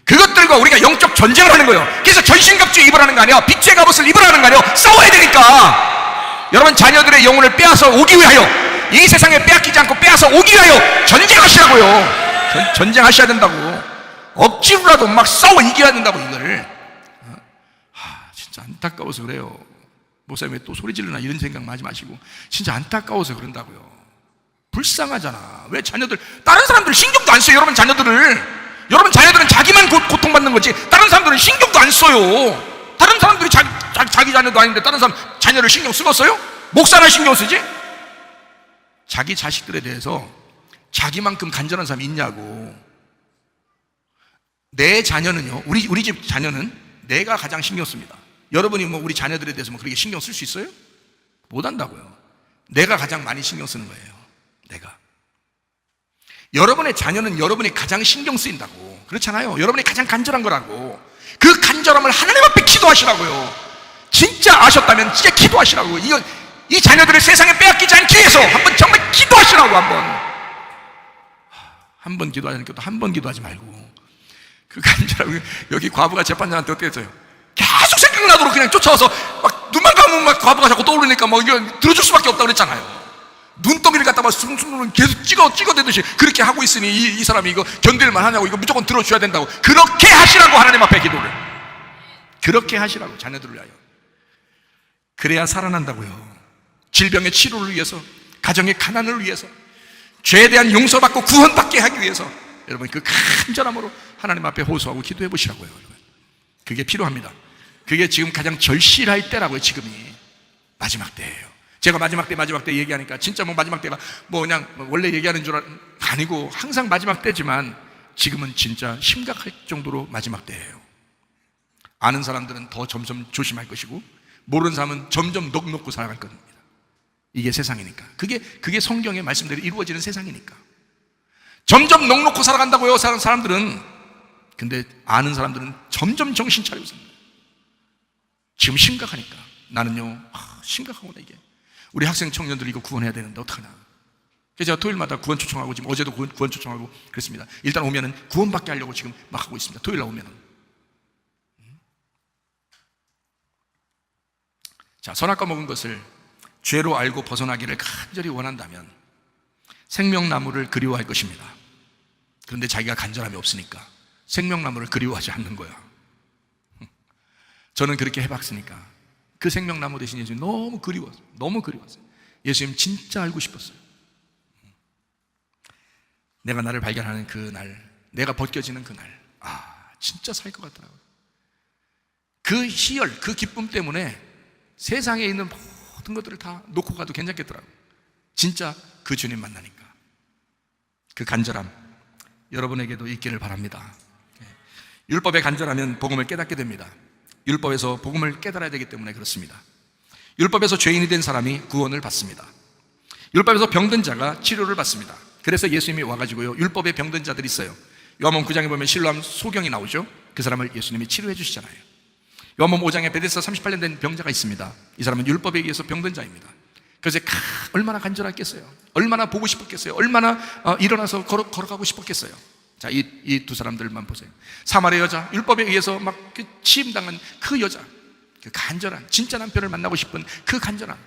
그것들과 우리가 영적 전쟁을 하는 거예요. 그래서 전신갑주 입으라는 거 아니에요. 빛의 갑옷을 입으라는 거 아니에요. 싸워야 되니까. 여러분 자녀들의 영혼을 빼앗아 오기 위하여, 이 세상에 빼앗기지 않고 빼앗아 오기 위하여 전쟁하시라고요. 전쟁하셔야 된다고. 억지로라도 막 싸워 이겨야 된다고. 이거를 안타까워서 그래요. 목사님 왜 또 소리 지르나 이런 생각 하지 마시고 진짜 안타까워서 그런다고요. 불쌍하잖아. 왜 자녀들, 다른 사람들 신경도 안 써요. 여러분 자녀들은 자기만 고통받는 거지 다른 사람들은 신경도 안 써요. 다른 사람들이 자기 자녀도 아닌데 다른 사람 자녀를 신경 쓰겠어요? 목사나 신경 쓰지? 자기 자식들에 대해서 자기만큼 간절한 사람이 있냐고. 내 자녀는요, 우리 집 자녀는 내가 가장 신경 씁니다. 여러분이 우리 자녀들에 대해서 그렇게 신경 쓸 수 있어요? 못 한다고요. 내가 가장 많이 신경 쓰는 거예요. 내가. 여러분의 자녀는 여러분이 가장 신경 쓰인다고. 그렇잖아요. 여러분이 가장 간절한 거라고. 그 간절함을 하나님 앞에 기도하시라고요. 진짜 아셨다면 진짜 기도하시라고. 이 자녀들을 세상에 빼앗기지 않기 위해서 한번 정말 기도하시라고. 한 번 기도하지 않고 또 한 번 기도하지 말고 그 간절하고. 여기 과부가 재판장한테 어떻게 했어요? 계속 생각나도록 그냥 쫓아와서 막 눈만 감으면 막 과부가 자꾸 떠오르니까 이거 들어줄 수밖에 없다고 그랬잖아요. 눈덩이를 갖다가 숭숭 계속 찍어대듯이 그렇게 하고 있으니 이 사람이 이거 견딜만 하냐고, 이거 무조건 들어줘야 된다고. 그렇게 하시라고. 하나님 앞에 기도를 그렇게 하시라고. 자녀들을 위하여. 그래야 살아난다고요. 질병의 치료를 위해서, 가정의 가난을 위해서, 죄에 대한 용서받고 구원받게 하기 위해서 여러분 그 간절함으로 하나님 앞에 호소하고 기도해 보시라고요. 여러분 그게 필요합니다. 그게 지금 가장 절실할 때라고요. 지금이 마지막 때예요. 제가 마지막 때 얘기하니까 진짜 마지막 때가 그냥 원래 얘기하는 줄 아니고 항상 마지막 때지만 지금은 진짜 심각할 정도로 마지막 때예요. 아는 사람들은 더 점점 조심할 것이고 모르는 사람은 점점 넋놓고 살아갈 겁니다. 이게 세상이니까. 그게 성경의 말씀대로 이루어지는 세상이니까. 점점 넋놓고 살아간다고요. 사람들은. 근데 아는 사람들은 점점 정신 차리고 삽니다. 지금 심각하니까. 나는요, 심각하구나 이게. 우리 학생 청년들 이거 구원해야 되는데 어떡하나. 그래서 제가 토요일마다 구원 초청하고, 지금 어제도 구원 초청하고 그랬습니다. 일단 오면은 구원받게 하려고 지금 막 하고 있습니다. 토요일 날 오면은. 자, 선악과 먹은 것을 죄로 알고 벗어나기를 간절히 원한다면 생명나무를 그리워할 것입니다. 그런데 자기가 간절함이 없으니까 생명나무를 그리워하지 않는 거야. 저는 그렇게 해봤으니까 그 생명나무 대신 예수님 너무 그리웠어요. 예수님 진짜 알고 싶었어요. 내가 나를 발견하는 그날, 내가 벗겨지는 그날, 진짜 살 것 같더라고요. 그 희열, 그 기쁨 때문에 세상에 있는 모든 것들을 다 놓고 가도 괜찮겠더라고요. 진짜 그 주님 만나니까. 그 간절함 여러분에게도 있기를 바랍니다. 율법에 간절하면 복음을 깨닫게 됩니다. 율법에서 복음을 깨달아야 되기 때문에 그렇습니다. 율법에서 죄인이 된 사람이 구원을 받습니다. 율법에서 병든 자가 치료를 받습니다. 그래서 예수님이 와가지고요, 율법에 병든 자들이 있어요. 요한복음 9장에 보면 실로암 소경이 나오죠. 그 사람을 예수님이 치료해 주시잖아요. 요한복음 5장에 베데스다 38년 된 병자가 있습니다. 이 사람은 율법에 의해서 병든 자입니다. 그래서 얼마나 간절했겠어요. 얼마나 보고 싶었겠어요. 얼마나 일어나서 걸어가고 싶었겠어요. 자, 이 두 사람들만 보세요. 사마리아 여자, 율법에 의해서 막 치임당한 그 여자, 그 간절한, 진짜 남편을 만나고 싶은 그 간절함.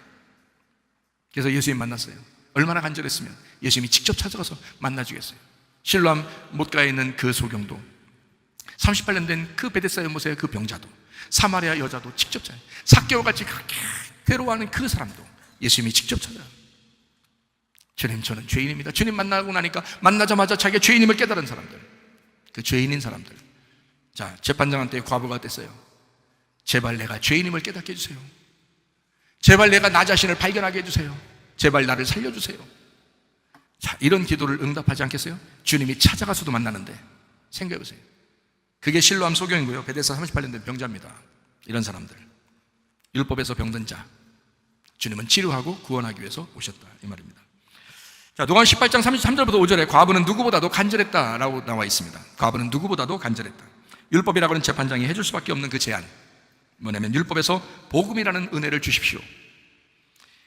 그래서 예수님 만났어요. 얼마나 간절했으면 예수님이 직접 찾아가서 만나주겠어요. 실로암 못가에 있는 그 소경도, 38년 된 그 베데스다 연못의 그 병자도, 사마리아 여자도 직접 찾아요. 삭개오 같이 그렇게 괴로워하는 그 사람도 예수님이 직접 찾아요. 주님, 저는 죄인입니다. 주님 만나고 나니까 만나자마자 자기가 죄인임을 깨달은 사람들, 그 죄인인 사람들. 자, 재판장한테 과부가 어땠어요? 제발 내가 죄인임을 깨닫게 해주세요. 제발 내가 나 자신을 발견하게 해주세요. 제발 나를 살려주세요. 자, 이런 기도를 응답하지 않겠어요? 주님이 찾아가서도 만나는데. 생각해보세요. 그게 실로암 소경이고요, 베데스다 38년 된 병자입니다. 이런 사람들, 율법에서 병든 자, 주님은 치료하고 구원하기 위해서 오셨다, 이 말입니다. 자, 누가복음 18장 33절부터 5절에 과부는 누구보다도 간절했다라고 나와 있습니다. 과부는 누구보다도 간절했다. 율법이라고 하는 재판장이 해줄 수밖에 없는 그 제안, 뭐냐면 율법에서 복음이라는 은혜를 주십시오.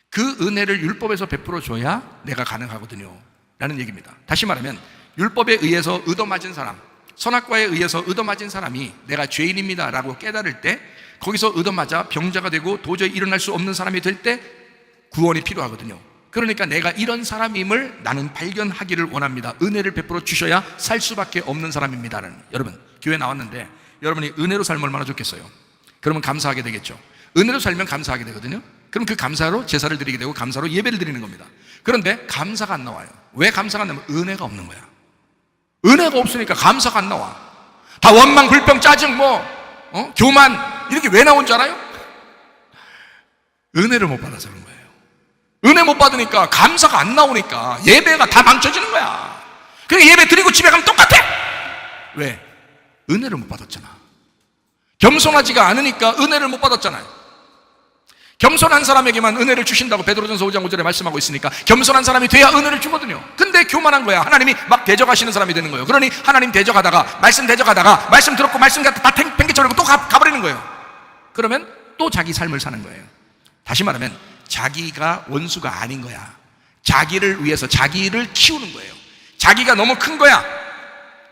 그 은혜를 율법에서 베풀어 줘야 내가 가능하거든요 라는 얘기입니다. 다시 말하면 율법에 의해서 얻어맞은 사람, 선악과에 의해서 얻어맞은 사람이 내가 죄인입니다 라고 깨달을 때, 거기서 얻어맞아 병자가 되고 도저히 일어날 수 없는 사람이 될 때 구원이 필요하거든요. 그러니까 내가 이런 사람임을 나는 발견하기를 원합니다. 은혜를 베풀어 주셔야 살 수밖에 없는 사람입니다라는. 여러분, 교회 나왔는데 여러분이 은혜로 살면 얼마나 좋겠어요? 그러면 감사하게 되겠죠. 은혜로 살면 감사하게 되거든요. 그럼 그 감사로 제사를 드리게 되고 감사로 예배를 드리는 겁니다. 그런데 감사가 안 나와요. 왜 감사가 안 나면 은혜가 없는 거야. 은혜가 없으니까 감사가 안 나와. 다 원망, 불평, 짜증, 교만 이렇게 왜 나온 줄 알아요? 은혜를 못 받아서 그런 거예요. 은혜 못 받으니까 감사가 안 나오니까 예배가 다 망쳐지는 거야. 그러니까 예배 드리고 집에 가면 똑같아. 왜? 은혜를 못 받았잖아. 겸손하지가 않으니까 은혜를 못 받았잖아요. 겸손한 사람에게만 은혜를 주신다고 베드로전서 5장 5절에 말씀하고 있으니까 겸손한 사람이 돼야 은혜를 주거든요. 근데 교만한 거야. 하나님이 막 대적하시는 사람이 되는 거예요. 그러니 하나님 대적하다가 말씀 들었고 말씀 갖다 다 팽개쳐버리고 또 가버리는 거예요. 그러면 또 자기 삶을 사는 거예요. 다시 말하면 자기가 원수가 아닌 거야. 자기를 위해서 자기를 키우는 거예요. 자기가 너무 큰 거야.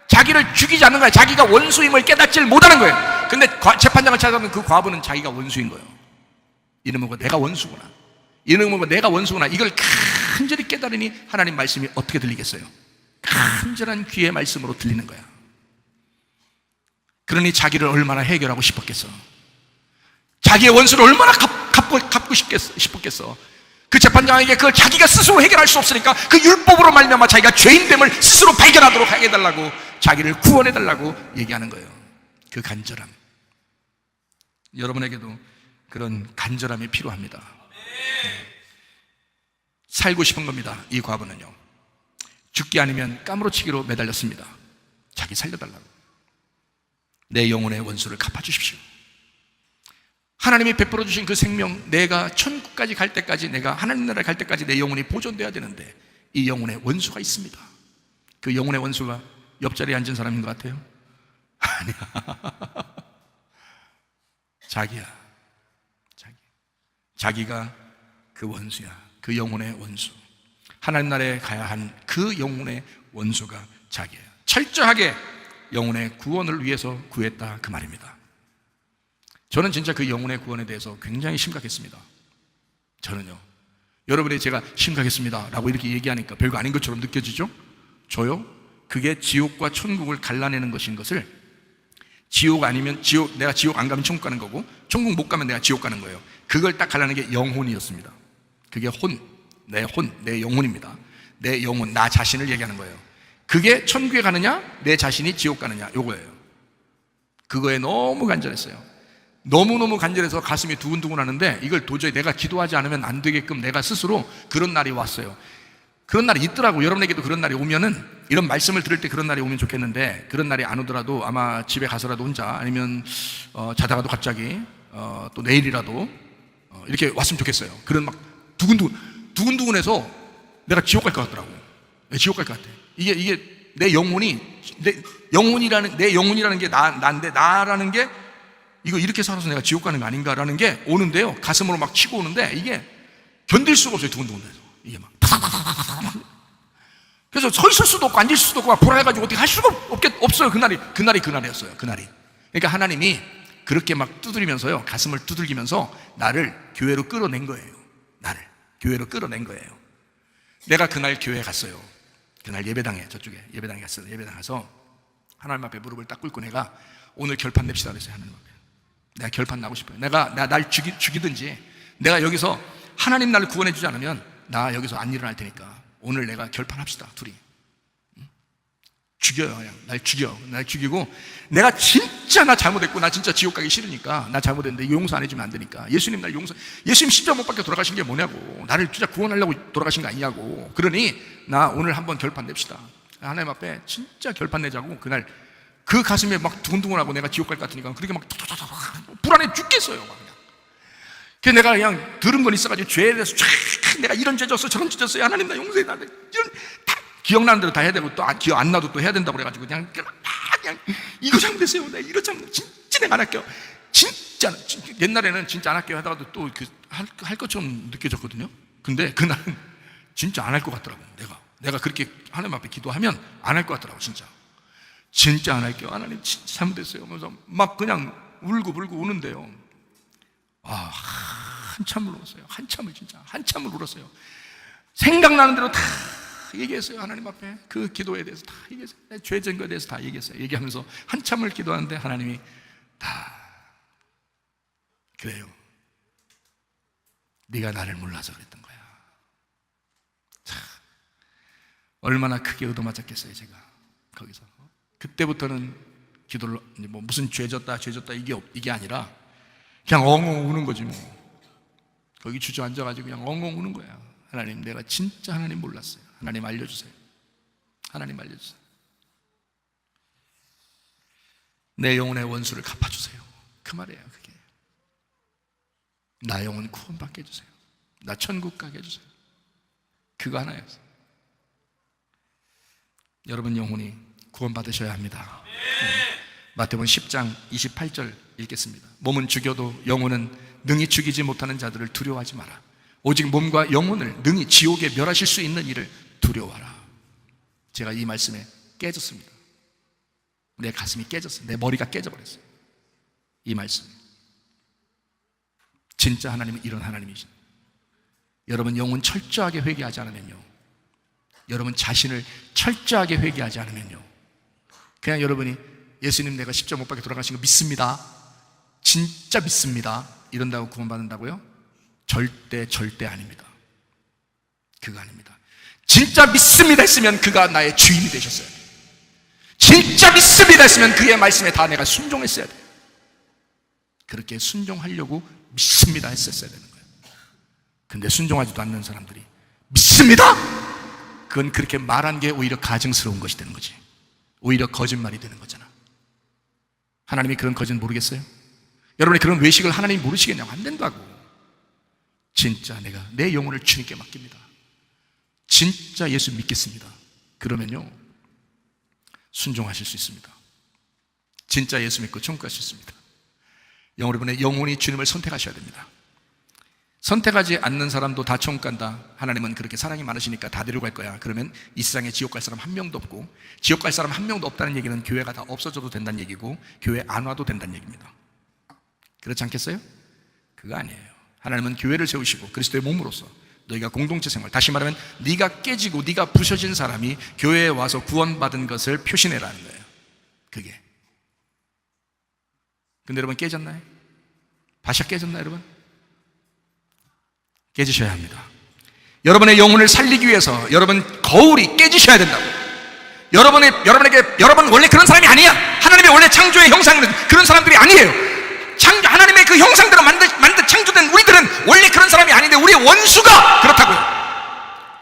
자기를 죽이지 않는 거야. 자기가 원수임을 깨닫지를 못하는 거예요. 근데 재판장을 찾아가면 그 과부는 자기가 원수인 거예요. 이놈의 거 내가 원수구나. 이놈의 거 내가 원수구나. 이걸 간절히 깨달으니 하나님 말씀이 어떻게 들리겠어요? 간절한 귀의 말씀으로 들리는 거야. 그러니 자기를 얼마나 해결하고 싶었겠어. 자기의 원수를 얼마나 갚고 싶었겠어. 그 재판장에게 그걸 자기가 스스로 해결할 수 없으니까 그 율법으로 말미암아 자기가 죄인됨을 스스로 발견하도록 해달라고, 자기를 구원해달라고 얘기하는 거예요. 그 간절함. 여러분에게도 그런 간절함이 필요합니다. 살고 싶은 겁니다. 이 과부는요, 죽기 아니면 까무러치기로 매달렸습니다. 자기 살려달라고. 내 영혼의 원수를 갚아주십시오. 하나님이 베풀어 주신 그 생명, 내가 천국까지 갈 때까지, 내가 하나님 나라에 갈 때까지 내 영혼이 보존돼야 되는데 이 영혼의 원수가 있습니다. 그 영혼의 원수가 옆자리에 앉은 사람인 것 같아요? 아니야. 자기야. 자기가 그 원수야. 그 영혼의 원수. 하나님 나라에 가야 한 그 영혼의 원수가 자기예요. 철저하게 영혼의 구원을 위해서 구했다, 그 말입니다. 저는 진짜 그 영혼의 구원에 대해서 굉장히 심각했습니다. 저는요, 여러분이 제가 심각했습니다 라고 이렇게 얘기하니까 별거 아닌 것처럼 느껴지죠? 저요? 그게 지옥과 천국을 갈라내는 것인 것을, 지옥 아니면 내가 지옥 안 가면 천국 가는 거고 천국 못 가면 내가 지옥 가는 거예요. 그걸 딱 갈라내는 게 영혼이었습니다. 그게 내 영혼입니다. 내 영혼, 나 자신을 얘기하는 거예요. 그게 천국에 가느냐, 내 자신이 지옥 가느냐, 요거예요. 그거에 너무 간절했어요. 너무너무 간절해서 가슴이 두근두근 하는데 이걸 도저히 내가 기도하지 않으면 안 되게끔 내가 스스로 그런 날이 왔어요. 그런 날이 있더라고요. 여러분에게도 그런 날이 오면은, 이런 말씀을 들을 때 그런 날이 오면 좋겠는데, 그런 날이 안 오더라도 아마 집에 가서라도 혼자, 아니면 자다가도 갑자기 또 내일이라도 이렇게 왔으면 좋겠어요. 그런 막 두근두근해서 내가 지옥 갈 것 같더라고. 지옥 갈 것 같아. 이게 내 영혼이라는 게 나인데, 나라는 게 이거 이렇게 살아서 내가 지옥 가는 거 아닌가라는 게 오는데요, 가슴으로 막 치고 오는데 이게 견딜 수가 없어요. 두근두근해서 이게 막. 그래서 서 있을 수도 없고 앉을 수도 없고 막 불안해가지고 어떻게 할 수가 없어요. 그날이었어요. 그날이. 그러니까 하나님이 그렇게 막 두드리면서요, 가슴을 두들기면서 나를 교회로 끌어낸 거예요. 나를 교회로 끌어낸 거예요. 내가 그날 교회에 갔어요. 그날 예배당에, 저쪽에 예배당에 갔어요. 예배당 가서 하나님 앞에 무릎을 딱 꿇고 내가 오늘 결판 냅시다 그랬어요. 하나님 앞에 내가 결판 나고 싶어요. 날 죽이든지, 내가 여기서 하나님 나를 구원해 주지 않으면 나 여기서 안 일어날 테니까 오늘 내가 결판합시다. 둘이 죽여요. 그냥 날 죽이고, 내가 진짜 나 잘못했고 나 진짜 지옥 가기 싫으니까, 나 잘못했는데 용서 안 해주면 안 되니까, 예수님 십자가 못 박혀 돌아가신 게 뭐냐고, 나를 진짜 구원하려고 돌아가신 거 아니냐고. 그러니 나 오늘 한번 결판 냅시다. 하나님 앞에 진짜 결판 내자고. 그날 그 가슴에 막 두근두근하고 내가 지옥 갈 것 같으니까 그렇게 막 불안해 죽겠어요. 막 그냥. 그래서 내가 그냥 들은 건 있어가지고 죄에 대해서 쫙, 내가 이런 죄 졌어 저런 죄 졌어요, 하나님 나 용서해 나, 이런 다 기억나는 대로 다 해야 되고, 또 기억 안 나도 또 해야 된다고 그래가지고 그냥 이거 잘못했어요, 내가 이거 진짜 내가 안 할게요. 진짜 옛날에는 진짜 안 할게요 하다가도 또 할 것처럼 느껴졌거든요. 근데 그날은 진짜 안 할 것 같더라고. 내가 그렇게 하나님 앞에 기도하면 안 할 것 같더라고. 진짜 안 할게요, 하나님 진짜 잘못했어요. 그래서 막 그냥 울고 우는데요, 한참을 울었어요. 한참을 울었어요. 생각나는 대로 다 얘기했어요. 하나님 앞에 그 기도에 대해서 다 얘기했어요. 내 죄 진 거에 대해서 다 얘기했어요. 얘기하면서 한참을 기도하는데 하나님이 다 그래요, 네가 나를 몰라서 그랬던 거야. 참, 얼마나 크게 얻어맞았겠어요 제가 거기서. 그때부터는 기도를 뭐 무슨 죄졌다 이게 아니라 그냥 엉엉 우는 거지 뭐. 거기 주저앉아가지고 그냥 엉엉 우는 거야. 하나님, 내가 진짜 하나님 몰랐어요. 하나님 알려주세요. 하나님 알려주세요. 내 영혼의 원수를 갚아주세요. 그 말이에요. 그게 나 영혼 구원받게 해주세요. 나 천국 가게 해주세요. 그거 하나였어요. 여러분 영혼이 구원받으셔야 합니다. 마태복음 10장 28절 읽겠습니다. 몸은 죽여도 영혼은 능히 죽이지 못하는 자들을 두려워하지 마라. 오직 몸과 영혼을 능히 지옥에 멸하실 수 있는 이를 두려워하라. 제가 이 말씀에 깨졌습니다. 내 가슴이 깨졌어요. 내 머리가 깨져버렸어요. 이 말씀. 진짜 하나님은 이런 하나님이십니다. 여러분 영혼 철저하게 회개하지 않으면요, 여러분 자신을 철저하게 회개하지 않으면요, 그냥 여러분이 예수님 내가 십자가 못 박혀 돌아가신 거 믿습니다, 진짜 믿습니다 이런다고 구원받는다고요? 절대 아닙니다. 그거 아닙니다. 진짜 믿습니다 했으면 그가 나의 주인이 되셨어야 돼요. 진짜 믿습니다 했으면 그의 말씀에 다 내가 순종했어야 돼요. 그렇게 순종하려고 믿습니다 했었어야 되는 거예요. 근데 순종하지도 않는 사람들이 믿습니다? 그건 그렇게 말한 게 오히려 가증스러운 것이 되는 거지. 오히려 거짓말이 되는 거잖아. 하나님이 그런 거짓 모르겠어요? 여러분이 그런 외식을 하나님이 모르시겠냐고. 안 된다고. 진짜 내가 내 영혼을 주님께 맡깁니다, 진짜 예수 믿겠습니다, 그러면요 순종하실 수 있습니다. 진짜 예수 믿고 천국 갈 수 있습니다. 여러분의 영혼이 주님을 선택하셔야 됩니다. 선택하지 않는 사람도 다 천국 간다. 하나님은 그렇게 사랑이 많으시니까 다 데려갈 거야. 그러면 이 세상에 지옥 갈 사람 한 명도 없고, 지옥 갈 사람 한 명도 없다는 얘기는 교회가 다 없어져도 된다는 얘기고, 교회 안 와도 된다는 얘기입니다. 그렇지 않겠어요? 그거 아니에요. 하나님은 교회를 세우시고 그리스도의 몸으로서 너희가 공동체 생활, 다시 말하면 네가 깨지고 네가 부셔진 사람이 교회에 와서 구원받은 것을 표시내라는 거예요. 그게. 근데 여러분 깨졌나요? 바샤 깨졌나요 여러분? 깨지셔야 합니다. 여러분의 영혼을 살리기 위해서 여러분 거울이 깨지셔야 된다고. 여러분 원래 그런 사람이 아니야. 하나님의 원래 창조의 형상은 그런 사람들이 아니에요. 하나님의 그 형상대로 창조된 우리들은 원래 그런 사람이 아닌데 우리의 원수가 그렇다고요.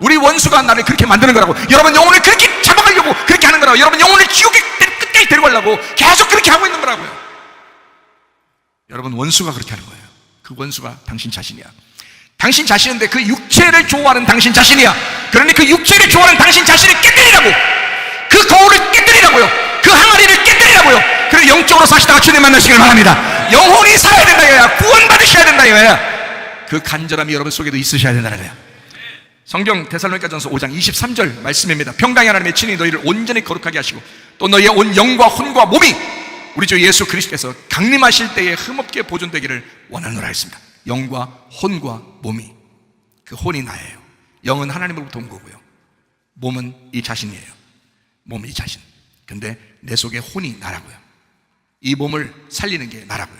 우리 원수가 나를 그렇게 만드는 거라고. 여러분 영혼을 그렇게 잡아가려고 그렇게 하는 거라고. 여러분 영혼을 지옥에 끝까지 데려가려고 계속 그렇게 하고 있는 거라고요. 여러분 원수가 그렇게 하는 거예요. 그 원수가 당신 자신이야. 당신 자신인데 그 육체를 좋아하는 당신 자신이야. 그러니 그 육체를 좋아하는 당신 자신을 깨뜨리라고. 그 거울을 깨뜨리라고요. 그 항아리를 깨뜨리라고요. 그리고 영적으로 사시다가 주님 만나시길 바랍니다. 영혼이 살아야 된다 이거야. 구원받으셔야 된다 이거야. 그 간절함이 여러분 속에도 있으셔야 된다는 거야. 성경 데살로니가전서 5장 23절 말씀입니다. 평강의 하나님의 친히 너희를 온전히 거룩하게 하시고 또 너희의 온 영과 혼과 몸이 우리 주 예수 그리스도께서 강림하실 때에 흠없게 보존되기를 원하노라 했습니다. 영과 혼과 몸이. 그 혼이 나예요. 영은 하나님으로부터 온 거고요, 몸은 이 자신이에요. 몸은 이 자신. 근데 내 속에 혼이 나라고요. 이 몸을 살리는 게 나라고요.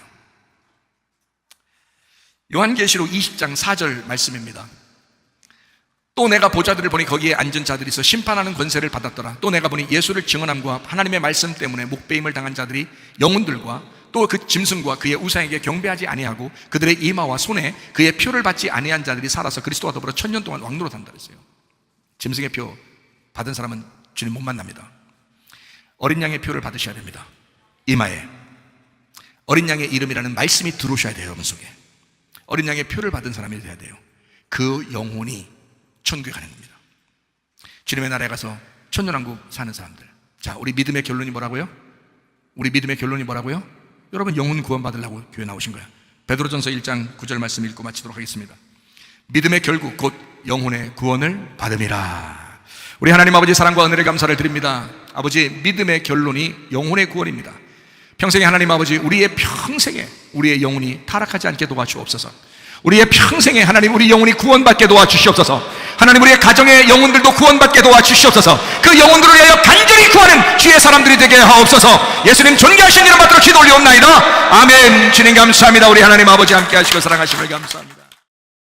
요한계시록 20장 4절 말씀입니다. 또 내가 보좌들을 보니 거기에 앉은 자들이 있어 심판하는 권세를 받았더라. 또 내가 보니 예수를 증언함과 하나님의 말씀 때문에 목배임을 당한 자들이 영혼들과 또 그 짐승과 그의 우상에게 경배하지 아니하고 그들의 이마와 손에 그의 표를 받지 아니한 자들이 살아서 그리스도와 더불어 1000년 동안 왕노릇 한다 그랬어요. 짐승의 표 받은 사람은 주님 못 만납니다. 어린 양의 표를 받으셔야 됩니다. 이마에 어린 양의 이름이라는 말씀이 들어오셔야 돼요. 여러분 속에 어린 양의 표를 받은 사람이 돼야 돼요. 그 영혼이 천국에 가는 겁니다. 주님의 나라에 가서 천년왕국 사는 사람들. 자, 우리 믿음의 결론이 뭐라고요? 우리 믿음의 결론이 뭐라고요? 여러분 영혼 구원 받으려고 교회 나오신 거야. 베드로전서 1장 9절 말씀 읽고 마치도록 하겠습니다. 믿음의 결국 곧 영혼의 구원을 받음이라. 우리 하나님 아버지 사랑과 은혜를 감사를 드립니다. 아버지 믿음의 결론이 영혼의 구원입니다. 평생에 하나님 아버지 우리의 평생에 우리의 영혼이 타락하지 않게 도와주옵소서. 우리의 평생에 하나님 우리 영혼이 구원받게 도와주시옵소서. 하나님 우리의 가정의 영혼들도 구원받게 도와주시옵소서. 그 영혼들을 위하여 간절히 구하는 주의 사람들이 되게 하옵소서. 예수님 존귀하신 이름 받들어 기도 올리옵나이다. 아멘. 주님 감사합니다. 우리 하나님 아버지 함께 하시고 사랑하심을 감사합니다.